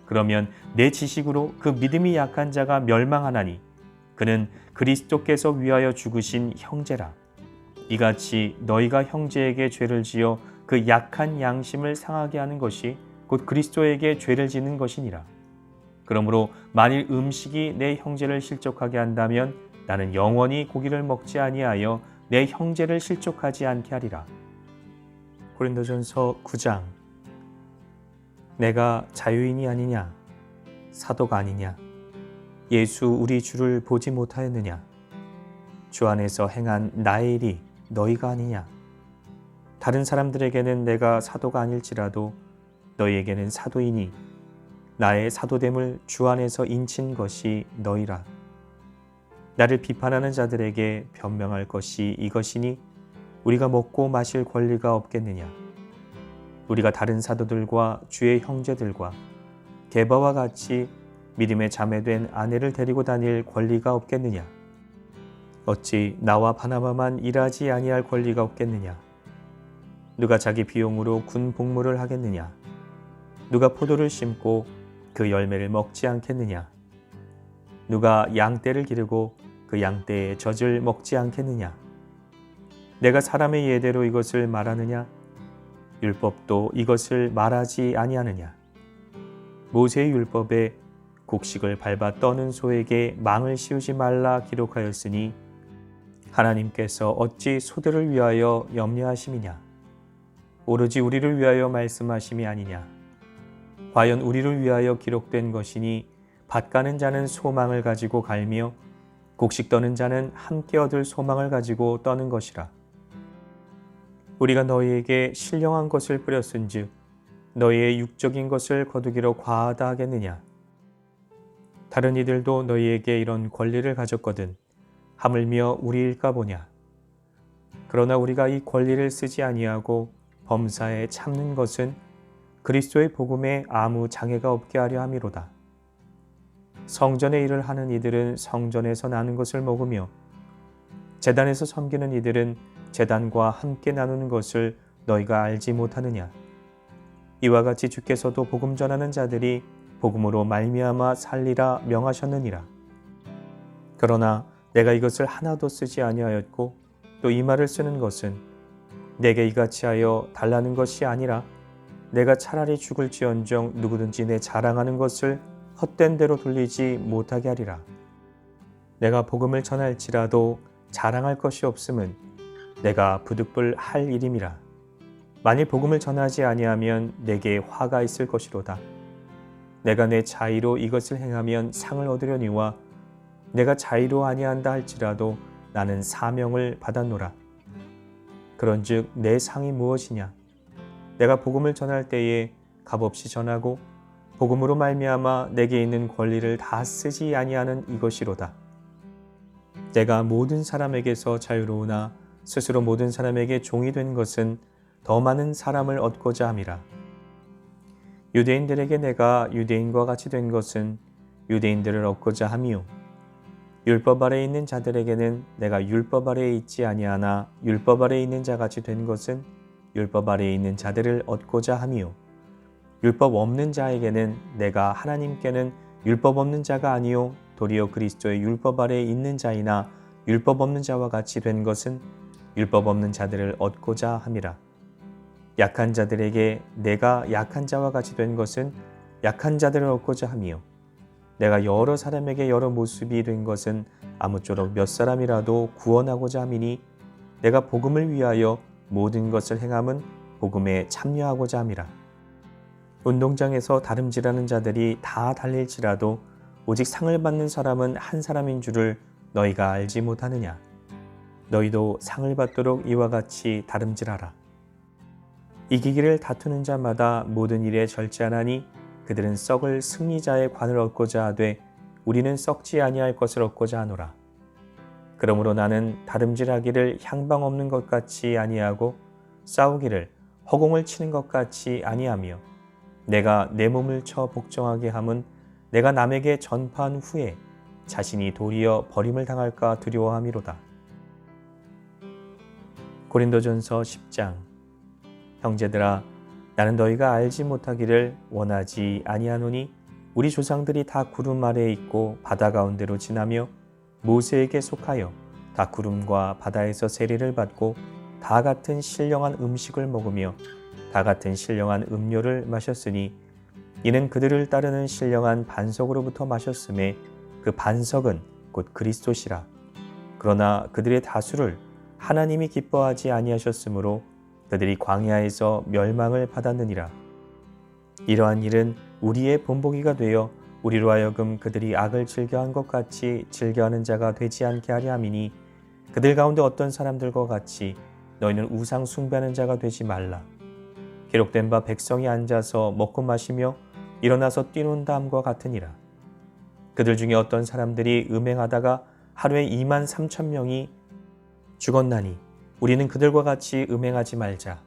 그러면 내 지식으로 그 믿음이 약한 자가 멸망하나니 그는 그리스도께서 위하여 죽으신 형제라. 이같이 너희가 형제에게 죄를 지어 그 약한 양심을 상하게 하는 것이 곧 그리스도에게 죄를 짓는 것이니라. 그러므로 만일 음식이 내 형제를 실족하게 한다면 나는 영원히 고기를 먹지 아니하여 내 형제를 실족하지 않게 하리라. 고린도전서 9장. 내가 자유인이 아니냐? 사도가 아니냐? 예수 우리 주를 보지 못하였느냐? 주 안에서 행한 나의 일이 너희가 아니냐? 다른 사람들에게는 내가 사도가 아닐지라도 너희에게는 사도이니 나의 사도됨을 주 안에서 인친 것이 너희라. 나를 비판하는 자들에게 변명할 것이 이것이니 우리가 먹고 마실 권리가 없겠느냐? 우리가 다른 사도들과 주의 형제들과 게바와 같이 믿음의 자매된 아내를 데리고 다닐 권리가 없겠느냐? 어찌 나와 바나바만 일하지 아니할 권리가 없겠느냐? 누가 자기 비용으로 군 복무를 하겠느냐? 누가 포도를 심고 그 열매를 먹지 않겠느냐? 누가 양떼를 기르고 그 양떼의 젖을 먹지 않겠느냐? 내가 사람의 예대로 이것을 말하느냐? 율법도 이것을 말하지 아니하느냐? 모세의 율법에 곡식을 밟아 떠는 소에게 망을 씌우지 말라 기록하였으니 하나님께서 어찌 소들을 위하여 염려하심이냐? 오로지 우리를 위하여 말씀하심이 아니냐? 과연 우리를 위하여 기록된 것이니 밭 가는 자는 소망을 가지고 갈며 곡식 떠는 자는 함께 얻을 소망을 가지고 떠는 것이라. 우리가 너희에게 신령한 것을 뿌렸은즉 너희의 육적인 것을 거두기로 과하다 하겠느냐? 다른 이들도 너희에게 이런 권리를 가졌거든 하물며 우리일까 보냐? 그러나 우리가 이 권리를 쓰지 아니하고 범사에 참는 것은 그리스도의 복음에 아무 장애가 없게 하려 함이로다. 성전의 일을 하는 이들은 성전에서 나는 것을 먹으며 제단에서 섬기는 이들은 제단과 함께 나누는 것을 너희가 알지 못하느냐? 이와 같이 주께서도 복음 전하는 자들이 복음으로 말미암아 살리라 명하셨느니라. 그러나 내가 이것을 하나도 쓰지 아니하였고 또 이 말을 쓰는 것은 내게 이같이 하여 달라는 것이 아니라 내가 차라리 죽을지언정 누구든지 내 자랑하는 것을 헛된 대로 돌리지 못하게 하리라. 내가 복음을 전할지라도 자랑할 것이 없음은 내가 부득불 할 일임이라. 만일 복음을 전하지 아니하면 내게 화가 있을 것이로다. 내가 내 자의로 이것을 행하면 상을 얻으려니와 내가 자의로 아니한다 할지라도 나는 사명을 받았노라. 그런즉 내 상이 무엇이냐? 내가 복음을 전할 때에 값없이 전하고 복음으로 말미암아 내게 있는 권리를 다 쓰지 아니하는 이것이로다. 내가 모든 사람에게서 자유로우나 스스로 모든 사람에게 종이 된 것은 더 많은 사람을 얻고자 함이라. 유대인들에게 내가 유대인과 같이 된 것은 유대인들을 얻고자 함이요 율법 아래에 있는 자들에게는 내가 율법 아래에 있지 아니하나 율법 아래에 있는 자같이 된 것은 율법 아래에 있는 자들을 얻고자 함이요 율법 없는 자에게는 내가 하나님께는 율법 없는 자가 아니요 도리어 그리스도의 율법 아래에 있는 자이나 율법 없는 자와 같이 된 것은 율법 없는 자들을 얻고자 함이라. 약한 자들에게 내가 약한 자와 같이 된 것은 약한 자들을 얻고자 함이요 내가 여러 사람에게 여러 모습이 된 것은 아무쪼록 몇 사람이라도 구원하고자 함이니 내가 복음을 위하여 모든 것을 행함은 복음에 참여하고자 함이라. 운동장에서 다름질하는 자들이 다 달릴지라도 오직 상을 받는 사람은 한 사람인 줄을 너희가 알지 못하느냐? 너희도 상을 받도록 이와 같이 다름질하라. 이기기를 다투는 자마다 모든 일에 절제하나니 그들은 썩을 승리자의 관을 얻고자 하되 우리는 썩지 아니할 것을 얻고자 하노라. 그러므로 나는 다름질하기를 향방 없는 것 같이 아니하고 싸우기를 허공을 치는 것 같이 아니하며 내가 내 몸을 쳐 복종하게 함은 내가 남에게 전파한 후에 자신이 도리어 버림을 당할까 두려워함이로다. 고린도전서 10장. 형제들아, 나는 너희가 알지 못하기를 원하지 아니하노니 우리 조상들이 다 구름 아래에 있고 바다 가운데로 지나며 모세에게 속하여 다 구름과 바다에서 세례를 받고 다 같은 신령한 음식을 먹으며 다 같은 신령한 음료를 마셨으니 이는 그들을 따르는 신령한 반석으로부터 마셨음에 그 반석은 곧 그리스도시라. 그러나 그들의 다수를 하나님이 기뻐하지 아니하셨으므로 그들이 광야에서 멸망을 받았느니라. 이러한 일은 우리의 본보기가 되어 우리로 하여금 그들이 악을 즐겨한 것 같이 즐겨하는 자가 되지 않게 하려 함이니 그들 가운데 어떤 사람들과 같이 너희는 우상 숭배하는 자가 되지 말라. 기록된 바 백성이 앉아서 먹고 마시며 일어나서 뛰논 다함과 같으니라. 그들 중에 어떤 사람들이 음행하다가 하루에 23,000명이 죽었나니 우리는 그들과 같이 음행하지 말자.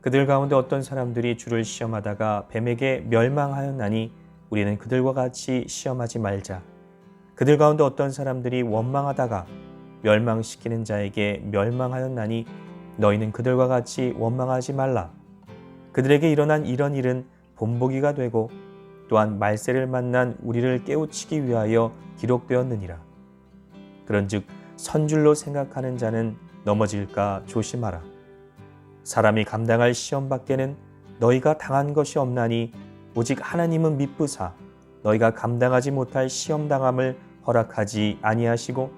그들 가운데 어떤 사람들이 주를 시험하다가 뱀에게 멸망하였나니 우리는 그들과 같이 시험하지 말자. 그들 가운데 어떤 사람들이 원망하다가 멸망시키는 자에게 멸망하였나니 너희는 그들과 같이 원망하지 말라. 그들에게 일어난 이런 일은 본보기가 되고 또한 말세를 만난 우리를 깨우치기 위하여 기록되었느니라. 그런즉 선줄로 생각하는 자는 넘어질까 조심하라. 사람이 감당할 시험 밖에는 너희가 당한 것이 없나니 오직 하나님은 미쁘사 너희가 감당하지 못할 시험 당함을 허락하지 아니하시고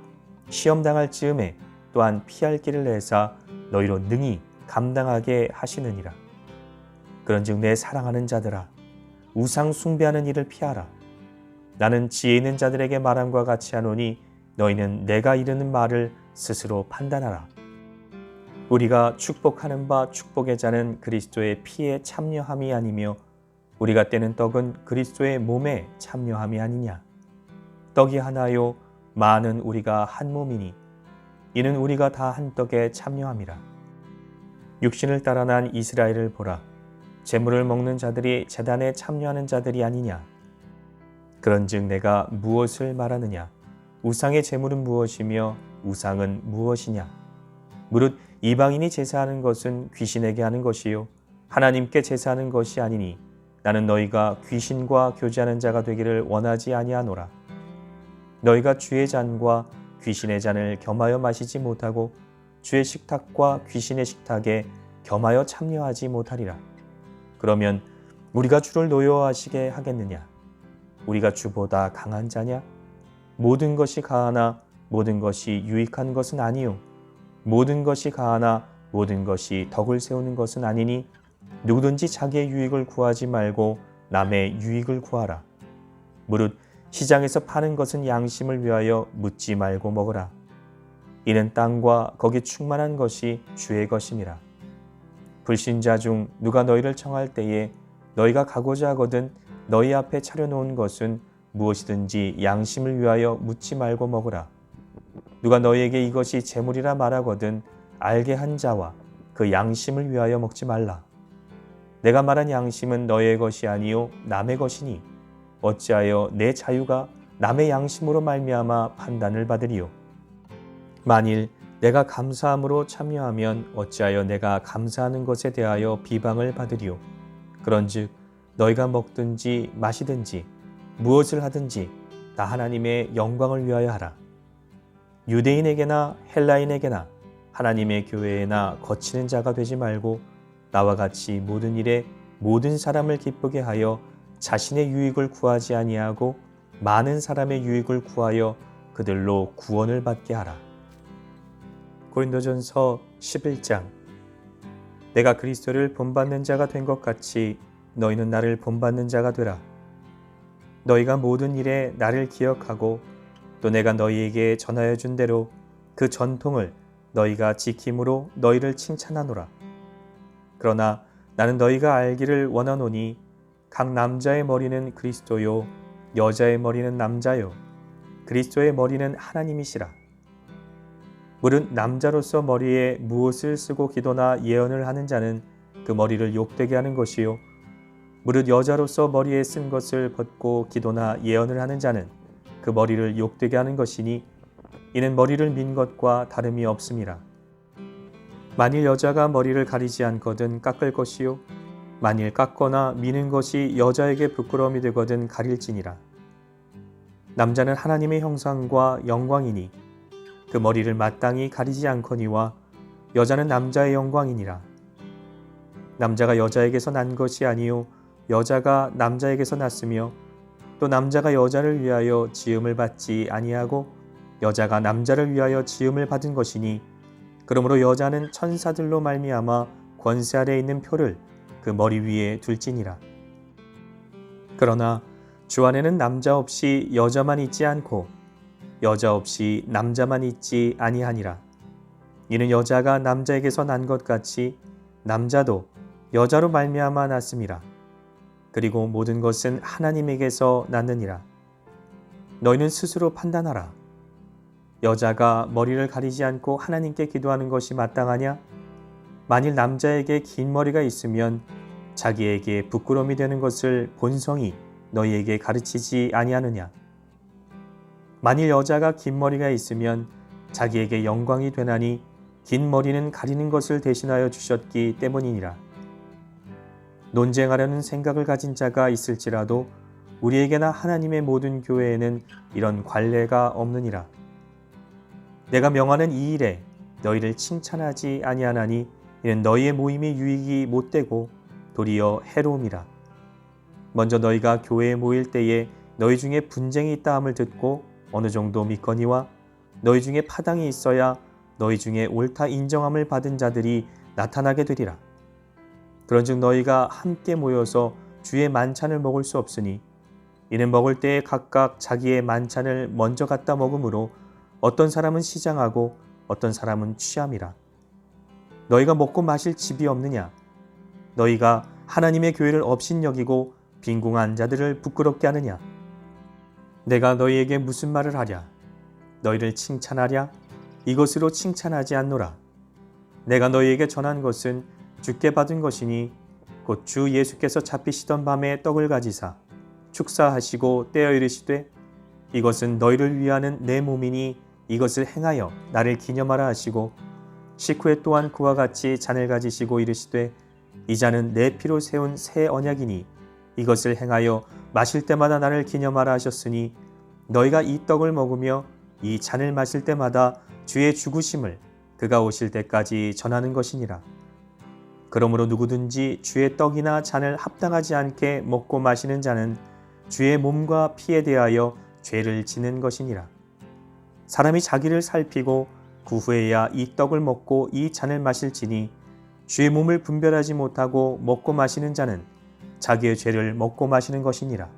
시험 당할 즈음에 또한 피할 길을 내사 너희로 능히 감당하게 하시느니라. 그런즉 내 사랑하는 자들아, 우상 숭배하는 일을 피하라. 나는 지혜 있는 자들에게 말함과 같이 하노니 너희는 내가 이르는 말을 스스로 판단하라. 우리가 축복하는 바 축복의 자는 그리스도의 피에 참여함이 아니며 우리가 떼는 떡은 그리스도의 몸에 참여함이 아니냐. 떡이 하나요 많은 우리가 한 몸이니 이는 우리가 다 한 떡에 참여함이라. 육신을 따라 난 이스라엘을 보라. 제물을 먹는 자들이 제단에 참여하는 자들이 아니냐. 그런즉 내가 무엇을 말하느냐. 우상의 제물은 무엇이며 우상은 무엇이냐. 무릇 이방인이 제사하는 것은 귀신에게 하는 것이요 하나님께 제사하는 것이 아니니 나는 너희가 귀신과 교제하는 자가 되기를 원하지 아니하노라. 너희가 주의 잔과 귀신의 잔을 겸하여 마시지 못하고 주의 식탁과 귀신의 식탁에 겸하여 참여하지 못하리라. 그러면 우리가 주를 노여워하시게 하겠느냐? 우리가 주보다 강한 자냐? 모든 것이 가하나 모든 것이 유익한 것은 아니요 모든 것이 가하나 모든 것이 덕을 세우는 것은 아니니 누구든지 자기의 유익을 구하지 말고 남의 유익을 구하라. 무릇 시장에서 파는 것은 양심을 위하여 묻지 말고 먹으라. 이는 땅과 거기 충만한 것이 주의 것임이라. 불신자 중 누가 너희를 청할 때에 너희가 가고자 하거든 너희 앞에 차려놓은 것은 무엇이든지 양심을 위하여 묻지 말고 먹으라. 누가 너희에게 이것이 재물이라 말하거든 알게 한 자와 그 양심을 위하여 먹지 말라. 내가 말한 양심은 너희의 것이 아니요 남의 것이니 어찌하여 내 자유가 남의 양심으로 말미암아 판단을 받으리요. 만일 내가 감사함으로 참여하면 어찌하여 내가 감사하는 것에 대하여 비방을 받으리요. 그런즉 너희가 먹든지 마시든지 무엇을 하든지 다 하나님의 영광을 위하여 하라. 유대인에게나 헬라인에게나 하나님의 교회에나 거치는 자가 되지 말고 나와 같이 모든 일에 모든 사람을 기쁘게 하여 자신의 유익을 구하지 아니하고 많은 사람의 유익을 구하여 그들로 구원을 받게 하라. 고린도전서 11장. 내가 그리스도를 본받는 자가 된 것 같이 너희는 나를 본받는 자가 되라. 너희가 모든 일에 나를 기억하고 또 내가 너희에게 전하여 준 대로 그 전통을 너희가 지킴으로 너희를 칭찬하노라. 그러나 나는 너희가 알기를 원하노니 각 남자의 머리는 그리스도요 여자의 머리는 남자요 그리스도의 머리는 하나님이시라. 무릇 남자로서 머리에 무엇을 쓰고 기도나 예언을 하는 자는 그 머리를 욕되게 하는 것이요 무릇 여자로서 머리에 쓴 것을 벗고 기도나 예언을 하는 자는 그 머리를 욕되게 하는 것이니 이는 머리를 민 것과 다름이 없음이라. 만일 여자가 머리를 가리지 않거든 깎을 것이요 만일 깎거나 미는 것이 여자에게 부끄러움이 되거든 가릴지니라. 남자는 하나님의 형상과 영광이니 그 머리를 마땅히 가리지 않거니와 여자는 남자의 영광이니라. 남자가 여자에게서 난 것이 아니요 여자가 남자에게서 났으며 또 남자가 여자를 위하여 지음을 받지 아니하고 여자가 남자를 위하여 지음을 받은 것이니 그러므로 여자는 천사들로 말미암아 권세 아래 있는 표를 그 머리 위에 둘지니라. 그러나 주 안에는 남자 없이 여자만 있지 않고 여자 없이 남자만 있지 아니하니라. 이는 여자가 남자에게서 난 것 같이 남자도 여자로 말미암아 났음이라. 그리고 모든 것은 하나님에게서 났느니라. 너희는 스스로 판단하라. 여자가 머리를 가리지 않고 하나님께 기도하는 것이 마땅하냐? 만일 남자에게 긴 머리가 있으면 자기에게 부끄러움이 되는 것을 본성이 너희에게 가르치지 아니하느냐? 만일 여자가 긴 머리가 있으면 자기에게 영광이 되나니 긴 머리는 가리는 것을 대신하여 주셨기 때문이니라. 논쟁하려는 생각을 가진 자가 있을지라도 우리에게나 하나님의 모든 교회에는 이런 관례가 없느니라. 내가 명하는 이 일에 너희를 칭찬하지 아니하나니 이는 너희의 모임이 유익이 못되고 도리어 해로움이라. 먼저 너희가 교회에 모일 때에 너희 중에 분쟁이 있다 함을 듣고 어느 정도 믿거니와 너희 중에 파당이 있어야 너희 중에 옳다 인정함을 받은 자들이 나타나게 되리라. 그런즉 너희가 함께 모여서 주의 만찬을 먹을 수 없으니 이는 먹을 때에 각각 자기의 만찬을 먼저 갖다 먹으므로 어떤 사람은 시장하고 어떤 사람은 취함이라. 너희가 먹고 마실 집이 없느냐? 너희가 하나님의 교회를 업신여기고 빈궁한 자들을 부끄럽게 하느냐? 내가 너희에게 무슨 말을 하랴? 너희를 칭찬하랴? 이것으로 칭찬하지 않노라. 내가 너희에게 전한 것은 주께 받은 것이니 곧 주 예수께서 잡히시던 밤에 떡을 가지사 축사하시고 떼어 이르시되 이것은 너희를 위하는 내 몸이니 이것을 행하여 나를 기념하라 하시고 식후에 또한 그와 같이 잔을 가지시고 이르시되 이 잔은 내 피로 세운 새 언약이니 이것을 행하여 마실 때마다 나를 기념하라 하셨으니 너희가 이 떡을 먹으며 이 잔을 마실 때마다 주의 죽으심을 그가 오실 때까지 전하는 것이니라. 그러므로 누구든지 주의 떡이나 잔을 합당하지 않게 먹고 마시는 자는 주의 몸과 피에 대하여 죄를 지는 것이니라. 사람이 자기를 살피고 그 후에야 이 떡을 먹고 이 잔을 마실지니 주의 몸을 분별하지 못하고 먹고 마시는 자는 자기의 죄를 먹고 마시는 것이니라.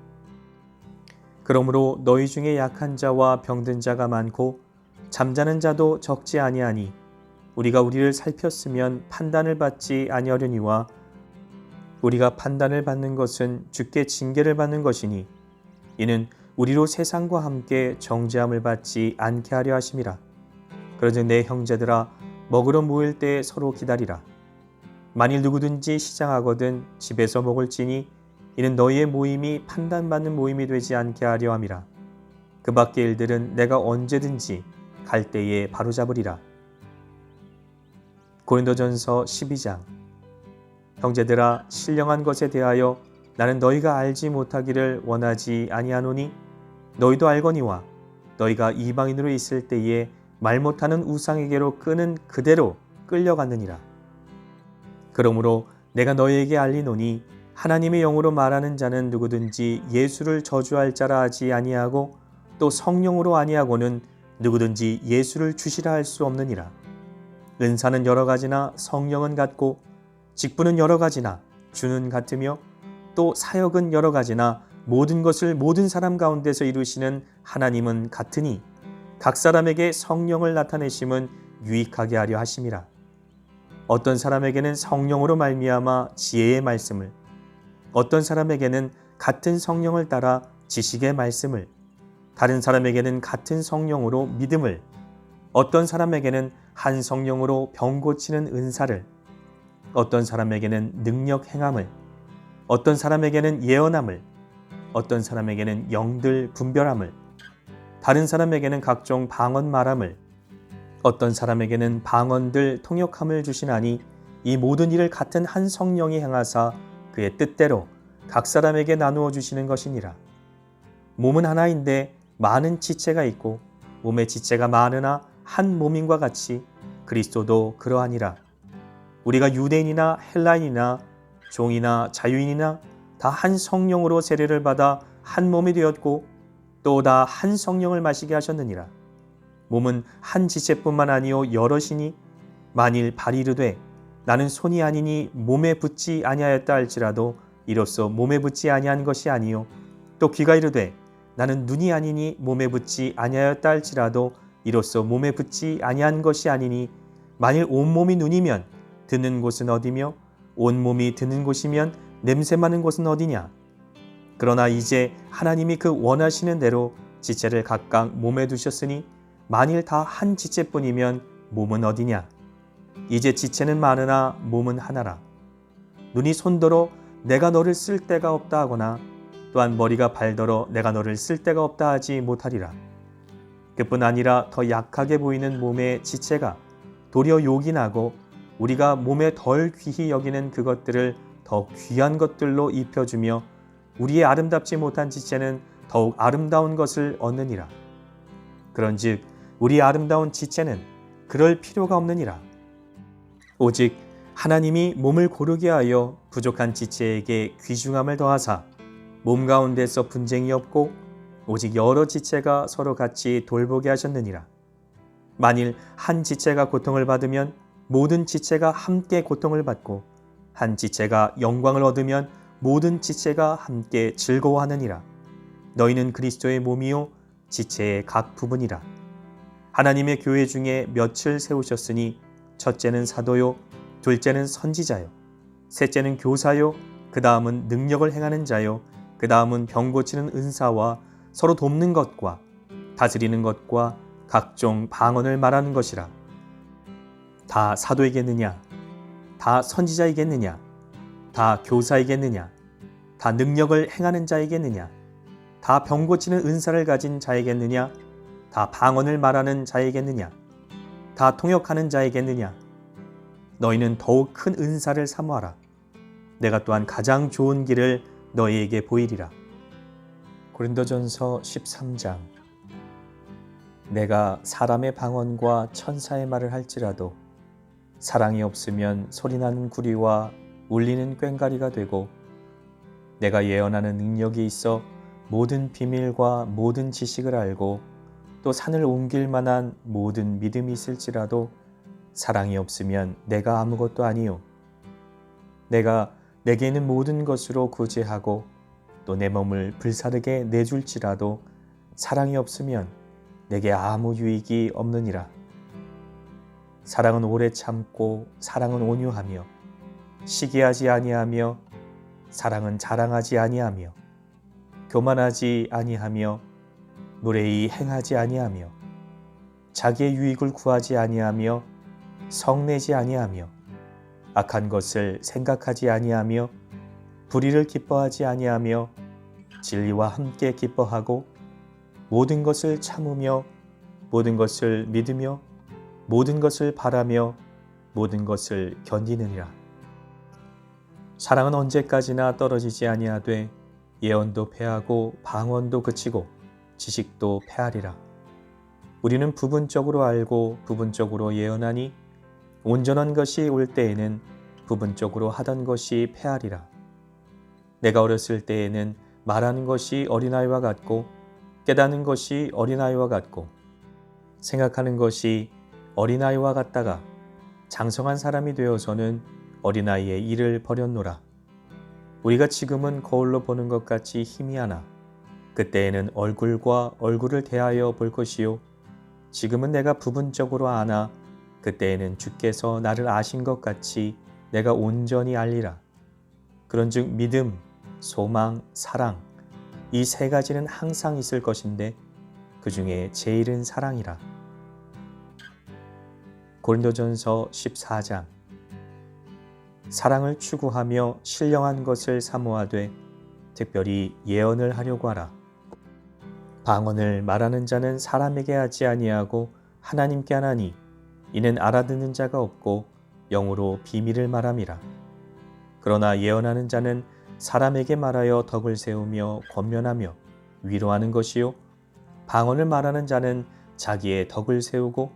그러므로 너희 중에 약한 자와 병든 자가 많고 잠자는 자도 적지 아니하니 우리가 우리를 살폈으면 판단을 받지 아니하려니와 우리가 판단을 받는 것은 주께 징계를 받는 것이니 이는 우리로 세상과 함께 정죄함을 받지 않게 하려 하심이라. 그러즉 내 형제들아 먹으러 모일 때 서로 기다리라. 만일 누구든지 시장하거든 집에서 먹을지니 이는 너희의 모임이 판단받는 모임이 되지 않게 하려 함이라. 그 밖의 일들은 내가 언제든지 갈 때에 바로잡으리라. 고린도전서 12장. 형제들아 신령한 것에 대하여 나는 너희가 알지 못하기를 원하지 아니하노니 너희도 알거니와 너희가 이방인으로 있을 때에 말 못하는 우상에게로 끄는 그대로 끌려갔느니라. 그러므로 내가 너희에게 알리노니 하나님의 영으로 말하는 자는 누구든지 예수를 저주할 자라 하지 아니하고 또 성령으로 아니하고는 누구든지 예수를 주시라 할 수 없느니라. 은사는 여러 가지나 성령은 같고 직분은 여러 가지나 주는 같으며 또 사역은 여러 가지나 모든 것을 모든 사람 가운데서 이루시는 하나님은 같으니 각 사람에게 성령을 나타내심은 유익하게 하려 하심이라. 어떤 사람에게는 성령으로 말미암아 지혜의 말씀을, 어떤 사람에게는 같은 성령을 따라 지식의 말씀을, 다른 사람에게는 같은 성령으로 믿음을, 어떤 사람에게는 한 성령으로 병 고치는 은사를, 어떤 사람에게는 능력 행함을, 어떤 사람에게는 예언함을, 어떤 사람에게는 영들 분별함을, 다른 사람에게는 각종 방언 말함을, 어떤 사람에게는 방언들 통역함을 주시나니 이 모든 일을 같은 한 성령이 행하사 그의 뜻대로 각 사람에게 나누어 주시는 것이니라. 몸은 하나인데 많은 지체가 있고 몸의 지체가 많으나 한 몸인과 같이 그리스도도 그러하니라. 우리가 유대인이나 헬라인이나 종이나 자유인이나 다 한 성령으로 세례를 받아 한 몸이 되었고 또 다 한 성령을 마시게 하셨느니라. 몸은 한 지체뿐만 아니요 여럿이니 만일 발이 이르되 나는 손이 아니니 몸에 붙지 아니하였다 할지라도 이로써 몸에 붙지 아니한 것이 아니요 또 귀가 이르되 나는 눈이 아니니 몸에 붙지 아니하였다 할지라도 이로써 몸에 붙지 아니한 것이 아니니 만일 온몸이 눈이면 듣는 곳은 어디며 온몸이 듣는 곳이면 냄새 맡는 곳은 어디냐. 그러나 이제 하나님이 그 원하시는 대로 지체를 각각 몸에 두셨으니 만일 다 한 지체뿐이면 몸은 어디냐. 이제 지체는 많으나 몸은 하나라. 눈이 손더러 내가 너를 쓸 데가 없다 하거나 또한 머리가 발더러 내가 너를 쓸 데가 없다 하지 못하리라. 그뿐 아니라 더 약하게 보이는 몸의 지체가 도리어 요긴하고 우리가 몸에 덜 귀히 여기는 그것들을 더 귀한 것들로 입혀주며 우리의 아름답지 못한 지체는 더욱 아름다운 것을 얻느니라. 그런즉 우리 아름다운 지체는 그럴 필요가 없느니라. 오직 하나님이 몸을 고르게 하여 부족한 지체에게 귀중함을 더하사 몸 가운데서 분쟁이 없고 오직 여러 지체가 서로 같이 돌보게 하셨느니라. 만일 한 지체가 고통을 받으면 모든 지체가 함께 고통을 받고 한 지체가 영광을 얻으면 모든 지체가 함께 즐거워하느니라. 너희는 그리스도의 몸이요 지체의 각 부분이라. 하나님의 교회 중에 몇을 세우셨으니 첫째는 사도요, 둘째는 선지자요, 셋째는 교사요, 그 다음은 능력을 행하는 자요, 그 다음은 병 고치는 은사와 서로 돕는 것과 다스리는 것과 각종 방언을 말하는 것이라. 다 사도이겠느냐? 다 선지자이겠느냐? 다 교사이겠느냐? 다 능력을 행하는 자이겠느냐? 다 병 고치는 은사를 가진 자이겠느냐? 다 방언을 말하는 자이겠느냐? 다 통역하는 자이겠느냐? 너희는 더욱 큰 은사를 사모하라. 내가 또한 가장 좋은 길을 너희에게 보이리라. 고린도전서 13장. 내가 사람의 방언과 천사의 말을 할지라도 사랑이 없으면 소리나는 구리와 울리는 꽹과리가 되고, 내가 예언하는 능력이 있어 모든 비밀과 모든 지식을 알고 또 산을 옮길 만한 모든 믿음이 있을지라도 사랑이 없으면 내가 아무것도 아니요. 내가 내게 있는 모든 것으로 구제하고 또 내 몸을 불사르게 내줄지라도 사랑이 없으면 내게 아무 유익이 없느니라. 사랑은 오래 참고 사랑은 온유하며 시기하지 아니하며 사랑은 자랑하지 아니하며 교만하지 아니하며 무례히 행하지 아니하며 자기의 유익을 구하지 아니하며 성내지 아니하며 악한 것을 생각하지 아니하며 불의를 기뻐하지 아니하며 진리와 함께 기뻐하고 모든 것을 참으며 모든 것을 믿으며 모든 것을 바라며 모든 것을 견디느니라. 사랑은 언제까지나 떨어지지 아니하되 예언도 패하고 방언도 그치고 지식도 패하리라. 우리는 부분적으로 알고 부분적으로 예언하니 온전한 것이 올 때에는 부분적으로 하던 것이 패하리라. 내가 어렸을 때에는 말하는 것이 어린아이와 같고 깨닫는 것이 어린아이와 같고 생각하는 것이 어린아이와 같다가 장성한 사람이 되어서는 어린아이의 일을 버렸노라. 우리가 지금은 거울로 보는 것 같이 희미하나 그때에는 얼굴과 얼굴을 대하여 볼 것이요 지금은 내가 부분적으로 아나 그때에는 주께서 나를 아신 것 같이 내가 온전히 알리라. 그런즉 믿음, 소망, 사랑 이 세 가지는 항상 있을 것인데 그 중에 제일은 사랑이라. 고린도전서 14장. 사랑을 추구하며 신령한 것을 사모하되 특별히 예언을 하려고 하라. 방언을 말하는 자는 사람에게 하지 아니하고 하나님께 하나니 이는 알아듣는 자가 없고 영으로 비밀을 말함이라. 그러나 예언하는 자는 사람에게 말하여 덕을 세우며 권면하며 위로하는 것이요 방언을 말하는 자는 자기의 덕을 세우고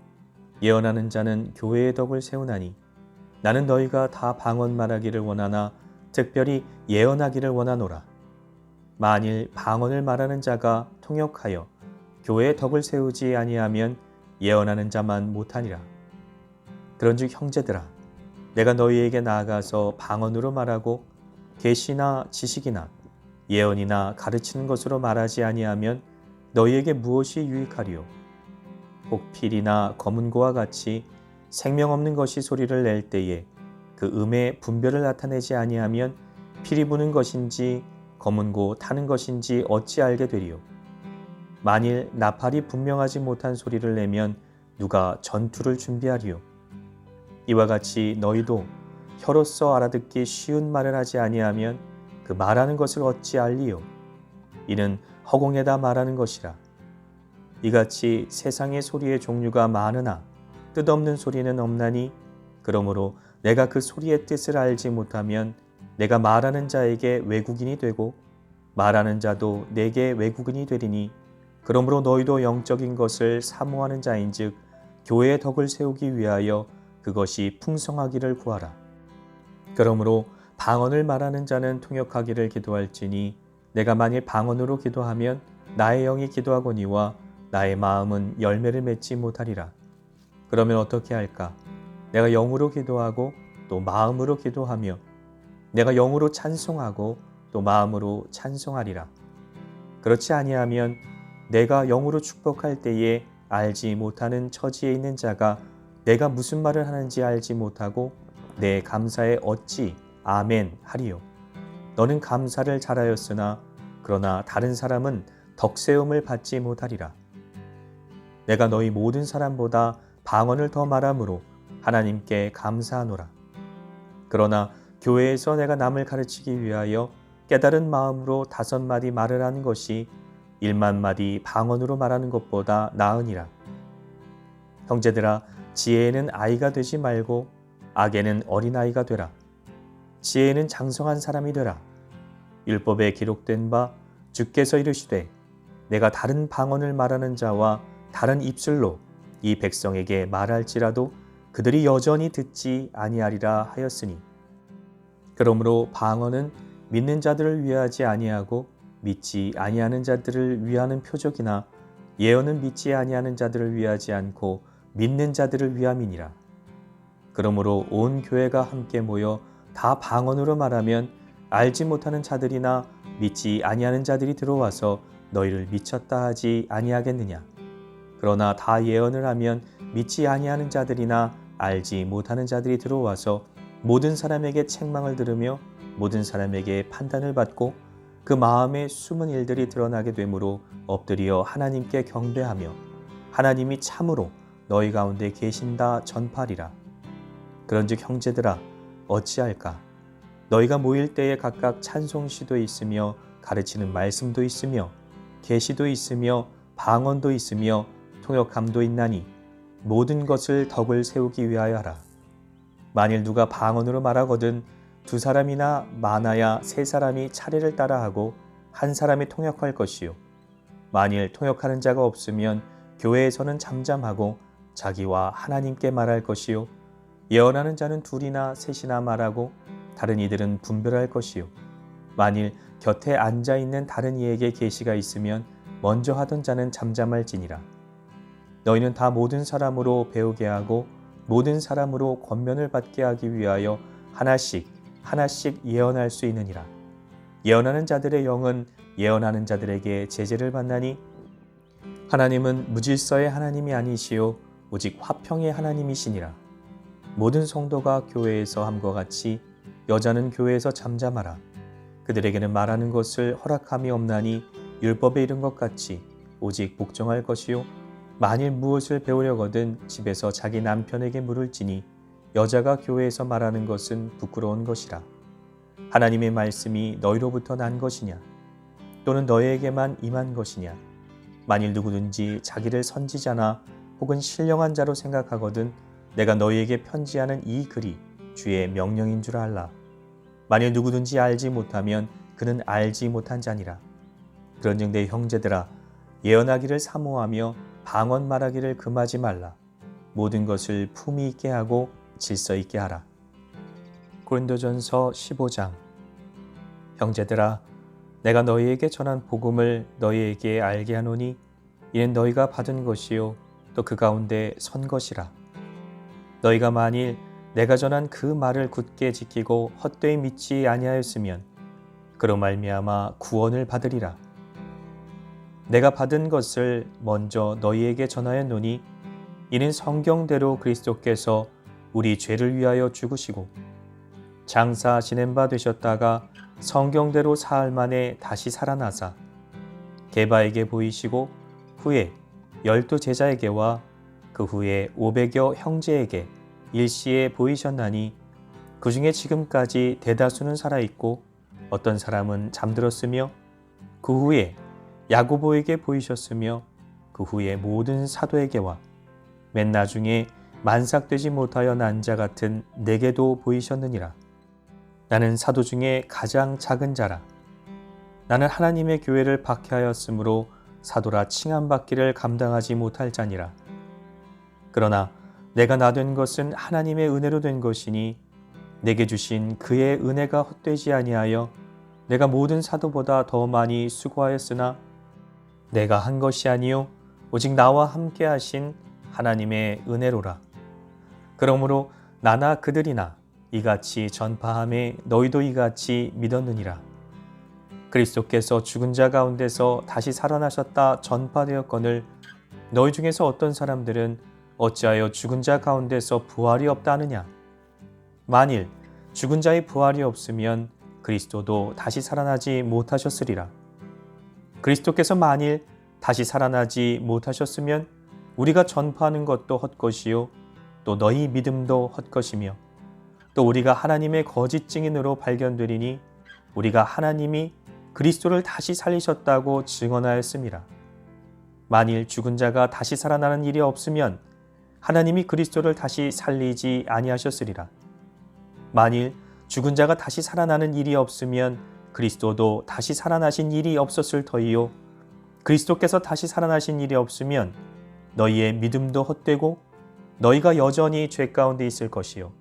예언하는 자는 교회의 덕을 세우나니 나는 너희가 다 방언 말하기를 원하나 특별히 예언하기를 원하노라. 만일 방언을 말하는 자가 통역하여 교회의 덕을 세우지 아니하면 예언하는 자만 못하니라. 그런즉 형제들아 내가 너희에게 나아가서 방언으로 말하고 계시나 지식이나 예언이나 가르치는 것으로 말하지 아니하면 너희에게 무엇이 유익하리요? 혹 필이나 검은고와 같이 생명 없는 것이 소리를 낼 때에 그 음의 분별을 나타내지 아니하면 필이 부는 것인지 검은고 타는 것인지 어찌 알게 되리요? 만일 나팔이 분명하지 못한 소리를 내면 누가 전투를 준비하리요? 이와 같이 너희도 혀로서 알아듣기 쉬운 말을 하지 아니하면 그 말하는 것을 어찌 알리요? 이는 허공에다 말하는 것이라. 이같이 세상의 소리의 종류가 많으나 뜻없는 소리는 없나니 그러므로 내가 그 소리의 뜻을 알지 못하면 내가 말하는 자에게 외국인이 되고 말하는 자도 내게 외국인이 되리니 그러므로 너희도 영적인 것을 사모하는 자인즉 교회의 덕을 세우기 위하여 그것이 풍성하기를 구하라. 그러므로 방언을 말하는 자는 통역하기를 기도할지니 내가 만일 방언으로 기도하면 나의 영이 기도하거니와 나의 마음은 열매를 맺지 못하리라. 그러면 어떻게 할까? 내가 영으로 기도하고 또 마음으로 기도하며 내가 영으로 찬송하고 또 마음으로 찬송하리라. 그렇지 아니하면 내가 영으로 축복할 때에 알지 못하는 처지에 있는 자가 내가 무슨 말을 하는지 알지 못하고 내 감사에 어찌 아멘 하리요. 너는 감사를 잘하였으나 그러나 다른 사람은 덕세움을 받지 못하리라. 내가 너희 모든 사람보다 방언을 더 말함으로 하나님께 감사하노라. 그러나 교회에서 내가 남을 가르치기 위하여 깨달은 마음으로 5마디 말을 하는 것이 1만마디 방언으로 말하는 것보다 나으니라. 형제들아 지혜에는 아이가 되지 말고 악에는 어린아이가 되라. 지혜에는 장성한 사람이 되라. 율법에 기록된 바 주께서 이르시되 내가 다른 방언을 말하는 자와 다른 입술로 이 백성에게 말할지라도 그들이 여전히 듣지 아니하리라 하였으니 그러므로 방언은 믿는 자들을 위하지 아니하고 믿지 아니하는 자들을 위하는 표적이나 예언은 믿지 아니하는 자들을 위하지 않고 믿는 자들을 위함이니라. 그러므로 온 교회가 함께 모여 다 방언으로 말하면 알지 못하는 자들이나 믿지 아니하는 자들이 들어와서 너희를 미쳤다 하지 아니하겠느냐. 그러나 다 예언을 하면 믿지 아니하는 자들이나 알지 못하는 자들이 들어와서 모든 사람에게 책망을 들으며 모든 사람에게 판단을 받고 그 마음에 숨은 일들이 드러나게 되므로 엎드려 하나님께 경배하며 하나님이 참으로 너희 가운데 계신다 전파리라. 그런즉 형제들아 어찌할까? 너희가 모일 때에 각각 찬송시도 있으며 가르치는 말씀도 있으며 계시도 있으며 방언도 있으며 통역함도 있나니 모든 것을 덕을 세우기 위하여 하라. 만일 누가 방언으로 말하거든 두 사람이나 많아야 세 사람이 차례를 따라하고 한 사람이 통역할 것이요. 만일 통역하는 자가 없으면 교회에서는 잠잠하고 자기와 하나님께 말할 것이요. 예언하는 자는 둘이나 셋이나 말하고 다른 이들은 분별할 것이요. 만일 곁에 앉아있는 다른 이에게 계시가 있으면 먼저 하던 자는 잠잠할지니라. 너희는 다 모든 사람으로 배우게 하고 모든 사람으로 권면을 받게 하기 위하여 하나씩 예언할 수 있느니라. 예언하는 자들의 영은 예언하는 자들에게 제재를 받나니 하나님은 무질서의 하나님이 아니시요 오직 화평의 하나님이시니라. 모든 성도가 교회에서 함과 같이 여자는 교회에서 잠잠하라. 그들에게는 말하는 것을 허락함이 없나니 율법에 이른 것 같이 오직 복종할 것이요. 만일 무엇을 배우려거든 집에서 자기 남편에게 물을지니 여자가 교회에서 말하는 것은 부끄러운 것이라. 하나님의 말씀이 너희로부터 난 것이냐? 또는 너희에게만 임한 것이냐? 만일 누구든지 자기를 선지자나 혹은 신령한 자로 생각하거든 내가 너희에게 편지하는 이 글이 주의 명령인 줄 알라. 만일 누구든지 알지 못하면 그는 알지 못한 자니라. 그런즉 내 형제들아 예언하기를 사모하며 방언 말하기를 금하지 말라. 모든 것을 품위 있게 하고 질서 있게 하라. 고린도전서 15장. 형제들아 내가 너희에게 전한 복음을 너희에게 알게 하노니 이는 너희가 받은 것이요 또 그 가운데 선 것이라. 너희가 만일 내가 전한 그 말을 굳게 지키고 헛되이 믿지 아니하였으면 그로 말미암아 구원을 받으리라. 내가 받은 것을 먼저 너희에게 전하였노니 이는 성경대로 그리스도께서 우리 죄를 위하여 죽으시고 장사 지낸 바 되셨다가 성경대로 사흘 만에 다시 살아나사 게바에게 보이시고 후에 12 제자에게와 그 후에 500여 형제에게 일시에 보이셨나니 그 중에 지금까지 대다수는 살아있고 어떤 사람은 잠들었으며 그 후에 야고보에게 보이셨으며 그 후에 모든 사도에게와 맨 나중에 만삭되지 못하여 난 자 같은 내게도 보이셨느니라. 나는 사도 중에 가장 작은 자라. 나는 하나님의 교회를 박해하였으므로 사도라 칭함받기를 감당하지 못할 자니라. 그러나 내가 나 된 것은 하나님의 은혜로 된 것이니 내게 주신 그의 은혜가 헛되지 아니하여 내가 모든 사도보다 더 많이 수고하였으나 내가 한 것이 아니요 오직 나와 함께 하신 하나님의 은혜로라. 그러므로 나나 그들이나 이같이 전파함에 너희도 이같이 믿었느니라. 그리스도께서 죽은 자 가운데서 다시 살아나셨다 전파되었거늘 너희 중에서 어떤 사람들은 어찌하여 죽은 자 가운데서 부활이 없다 하느냐? 만일 죽은 자의 부활이 없으면 그리스도도 다시 살아나지 못하셨으리라. 그리스도께서 만일 다시 살아나지 못하셨으면 우리가 전파하는 것도 헛것이요 또 너희 믿음도 헛것이며 또 우리가 하나님의 거짓 증인으로 발견되리니 우리가 하나님이 그리스도를 다시 살리셨다고 증언하였음이라. 만일 죽은 자가 다시 살아나는 일이 없으면 하나님이 그리스도를 다시 살리지 아니하셨으리라. 만일 죽은 자가 다시 살아나는 일이 없으면 그리스도도 다시 살아나신 일이 없었을 터이요 그리스도께서 다시 살아나신 일이 없으면 너희의 믿음도 헛되고 너희가 여전히 죄 가운데 있을 것이요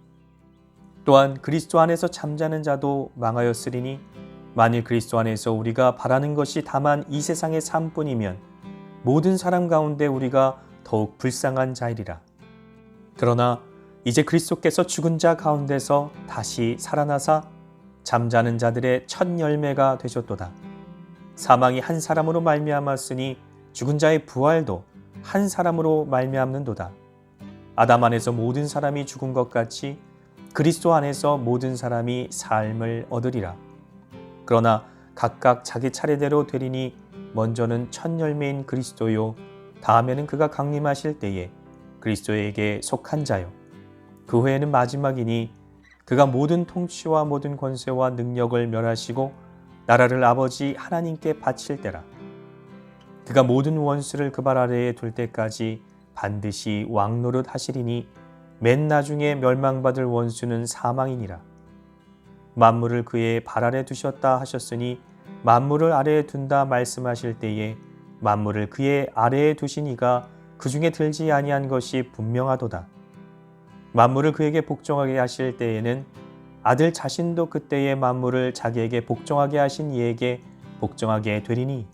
또한 그리스도 안에서 잠자는 자도 망하였으리니 만일 그리스도 안에서 우리가 바라는 것이 다만 이 세상의 삶뿐이면 모든 사람 가운데 우리가 더욱 불쌍한 자이리라. 그러나 이제 그리스도께서 죽은 자 가운데서 다시 살아나사 잠자는 자들의 첫 열매가 되셨도다. 사망이 한 사람으로 말미암았으니 죽은 자의 부활도 한 사람으로 말미암는도다. 아담 안에서 모든 사람이 죽은 것 같이 그리스도 안에서 모든 사람이 삶을 얻으리라. 그러나 각각 자기 차례대로 되리니 먼저는 첫 열매인 그리스도요, 다음에는 그가 강림하실 때에 그리스도에게 속한 자요, 그 후에는 마지막이니 그가 모든 통치와 모든 권세와 능력을 멸하시고 나라를 아버지 하나님께 바칠 때라. 그가 모든 원수를 그 발 아래에 둘 때까지 반드시 왕노릇 하시리니 맨 나중에 멸망받을 원수는 사망이니라. 만물을 그의 발 아래 두셨다 하셨으니 만물을 아래에 둔다 말씀하실 때에 만물을 그의 아래에 두시니가 그 중에 들지 아니한 것이 분명하도다. 만물을 그에게 복종하게 하실 때에는 아들 자신도 그때의 만물을 자기에게 복종하게 하신 이에게 복종하게 되리니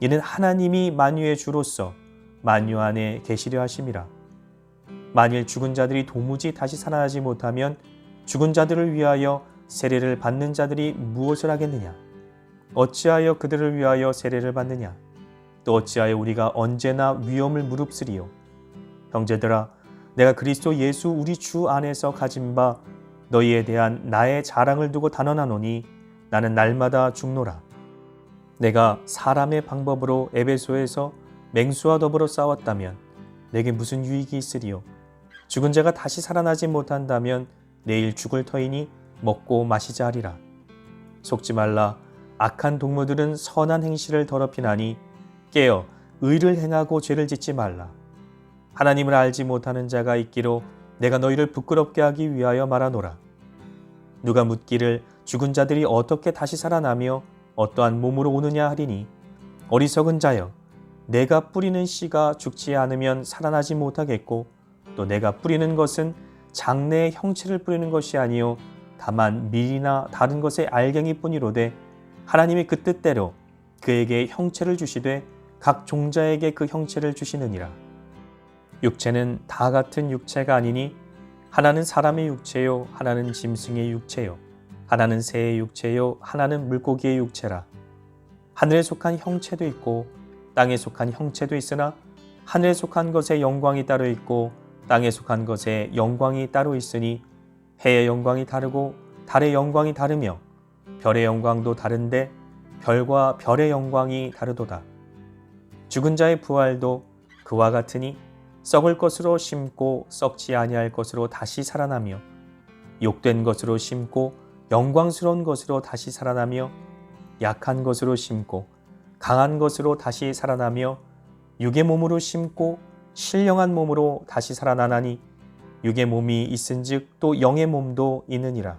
이는 하나님이 만유의 주로서 만유 안에 계시려 하심이라. 만일 죽은 자들이 도무지 다시 살아나지 못하면 죽은 자들을 위하여 세례를 받는 자들이 무엇을 하겠느냐? 어찌하여 그들을 위하여 세례를 받느냐? 또 어찌하여 우리가 언제나 위험을 무릅쓰리요? 형제들아, 내가 그리스도 예수 우리 주 안에서 가진 바 너희에 대한 나의 자랑을 두고 단언하노니 나는 날마다 죽노라. 내가 사람의 방법으로 에베소에서 맹수와 더불어 싸웠다면 내게 무슨 유익이 있으리요? 죽은 자가 다시 살아나지 못한다면 내일 죽을 터이니 먹고 마시자 하리라. 속지 말라. 악한 동무들은 선한 행실을 더럽히나니 깨어 의를 행하고 죄를 짓지 말라. 하나님을 알지 못하는 자가 있기로 내가 너희를 부끄럽게 하기 위하여 말하노라. 누가 묻기를 죽은 자들이 어떻게 다시 살아나며 어떠한 몸으로 오느냐 하리니 어리석은 자여, 내가 뿌리는 씨가 죽지 않으면 살아나지 못하겠고 또 내가 뿌리는 것은 장래의 형체를 뿌리는 것이 아니요 다만 밀이나 다른 것의 알갱이 뿐이로되 하나님이 그 뜻대로 그에게 형체를 주시되 각 종자에게 그 형체를 주시느니라. 육체는 다 같은 육체가 아니니 하나는 사람의 육체요, 하나는 짐승의 육체요, 하나는 새의 육체요, 하나는 물고기의 육체라. 하늘에 속한 형체도 있고 땅에 속한 형체도 있으나 하늘에 속한 것의 영광이 따로 있고 땅에 속한 것의 영광이 따로 있으니 해의 영광이 다르고 달의 영광이 다르며 별의 영광도 다른데 별과 별의 영광이 다르도다. 죽은 자의 부활도 그와 같으니 썩을 것으로 심고 썩지 아니할 것으로 다시 살아나며 욕된 것으로 심고 영광스러운 것으로 다시 살아나며 약한 것으로 심고 강한 것으로 다시 살아나며 육의 몸으로 심고 신령한 몸으로 다시 살아나나니 육의 몸이 있은즉 또 영의 몸도 있느니라.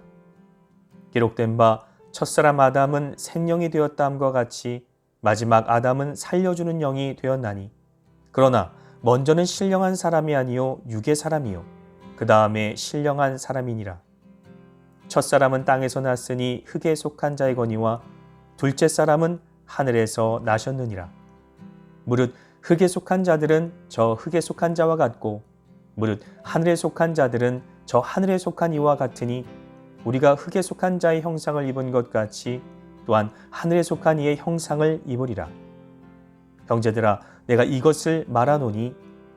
기록된 바 첫사람 아담은 생명이 되었다함과 같이 마지막 아담은 살려주는 영이 되었나니 그러나 먼저는 신령한 사람이 아니요 육의 사람이요 그 다음에 신령한 사람이니라. 첫사람은 땅에서 났으니 흙에 속한 자이거니와 둘째 사람은 하늘에서 나셨느니라. 무릇 흙에 속한 자들은 저 흙에 속한 자와 같고 무릇 하늘에 속한 자들은 저 하늘에 속한 이와 같으니 우리가 흙에 속한 자의 형상을 입은 것 같이 또한 하늘에 속한 이의 형상을 입으리라. 형제들아, 내가 이것을 말하노니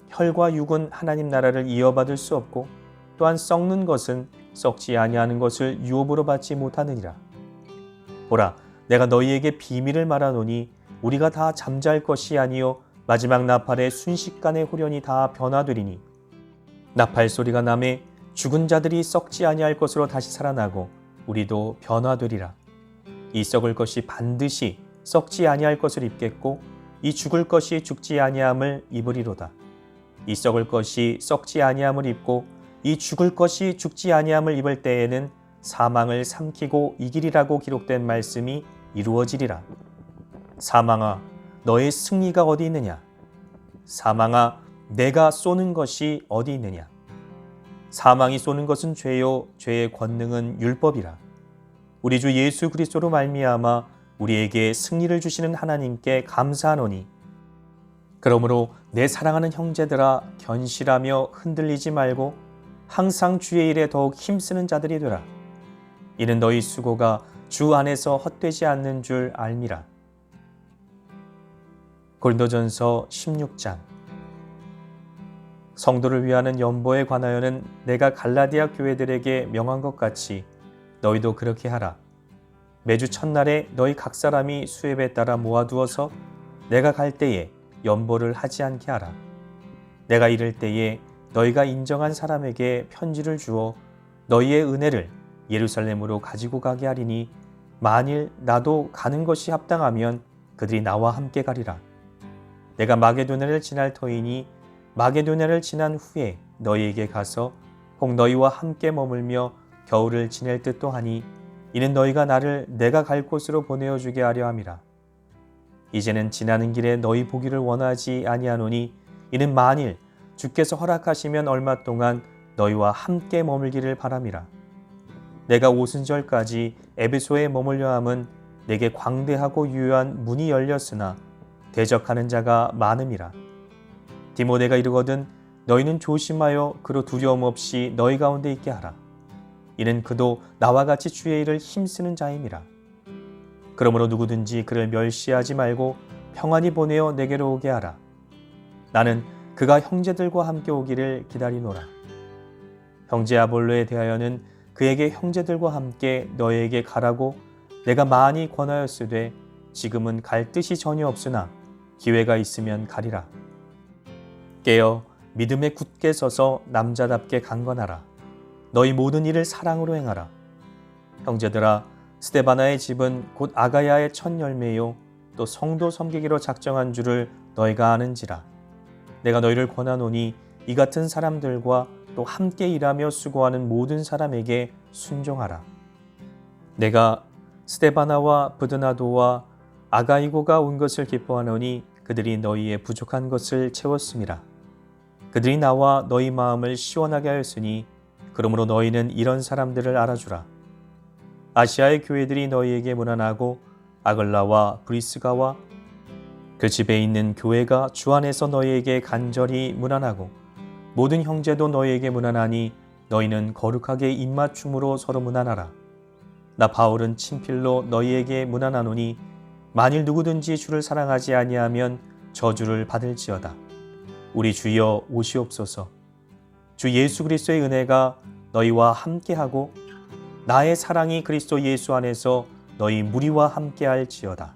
혈과 육은 하나님 나라를 이어받을 수 없고 또한 썩는 것은 썩지 아니하는 것을 유업으로 받지 못하느니라. 보라, 내가 너희에게 비밀을 말하노니 우리가 다 잠잘 것이 아니요 마지막 나팔의 순식간에 후련히 다 변화되리니 나팔 소리가 나매 죽은 자들이 썩지 아니할 것으로 다시 살아나고 우리도 변화되리라. 이 썩을 것이 반드시 썩지 아니할 것을 입겠고 이 죽을 것이 죽지 아니함을 입으리로다. 이 썩을 것이 썩지 아니함을 입고 이 죽을 것이 죽지 아니함을 입을 때에는 사망을 삼키고 이기리라고 기록된 말씀이 이루어지리라. 사망아, 너의 승리가 어디 있느냐? 사망아, 내가 쏘는 것이 어디 있느냐? 사망이 쏘는 것은 죄요, 죄의 권능은 율법이라. 우리 주 예수 그리스도로 말미암아 우리에게 승리를 주시는 하나님께 감사하노니 그러므로 내 사랑하는 형제들아, 견실하며 흔들리지 말고 항상 주의 일에 더욱 힘쓰는 자들이 되라. 이는 너희 수고가 주 안에서 헛되지 않는 줄 알미라. 고린도전서 16장. 성도를 위하는 연보에 관하여는 내가 갈라디아 교회들에게 명한 것 같이 너희도 그렇게 하라. 매주 첫날에 너희 각 사람이 수еб에 따라 모아두어서 내가 갈 때에 연보를 하지 않게 하라. 내가 이를 때에 너희가 인정한 사람에게 편지를 주어 너희의 은혜를 예루살렘으로 가지고 가게 하리니 만일 나도 가는 것이 합당하면 그들이 나와 함께 가리라. 내가 마게도냐를 지날 터이니 마게도냐를 지난 후에 너희에게 가서 꼭 너희와 함께 머물며 겨울을 지낼 듯도 하니 이는 너희가 나를 내가 갈 곳으로 보내어 주게 하려 함이라. 이제는 지나는 길에 너희 보기를 원하지 아니하노니 이는 만일 주께서 허락하시면 얼마 동안 너희와 함께 머물기를 바람이라. 내가 오순절까지 에베소에 머물려 함은 내게 광대하고 유효한 문이 열렸으나 대적하는 자가 많음이라. 디모데가 이르거든 너희는 조심하여 그로 두려움 없이 너희 가운데 있게 하라. 이는 그도 나와 같이 주의 일을 힘쓰는 자임이라. 그러므로 누구든지 그를 멸시하지 말고 평안히 보내어 내게로 오게 하라. 나는 그가 형제들과 함께 오기를 기다리노라. 형제 아볼로에 대하여는 그에게 형제들과 함께 너희에게 가라고 내가 많이 권하였으되 지금은 갈 뜻이 전혀 없으나 기회가 있으면 가리라. 깨어 믿음에 굳게 서서 남자답게 강건하라. 너희 모든 일을 사랑으로 행하라. 형제들아, 스데바나의 집은 곧 아가야의 첫 열매요 또 성도 섬기기로 작정한 줄을 너희가 아는지라. 내가 너희를 권하노니 이 같은 사람들과 또 함께 일하며 수고하는 모든 사람에게 순종하라. 내가 스데바나와 브드나도와 아가이고가 온 것을 기뻐하노니 그들이 너희의 부족한 것을 채웠음이라. 그들이 나와 너희 마음을 시원하게 하였으니 그러므로 너희는 이런 사람들을 알아주라. 아시아의 교회들이 너희에게 문안하고 아글라와 브리스가와 그 집에 있는 교회가 주 안에서 너희에게 간절히 문안하고 모든 형제도 너희에게 문안하니 너희는 거룩하게 입맞춤으로 서로 문안하라. 나 바울은 친필로 너희에게 문안하노니 만일 누구든지 주를 사랑하지 아니하면 저주를 받을지어다. 우리 주여 오시옵소서. 주 예수 그리스도의 은혜가 너희와 함께하고 나의 사랑이 그리스도 예수 안에서 너희 무리와 함께할지어다.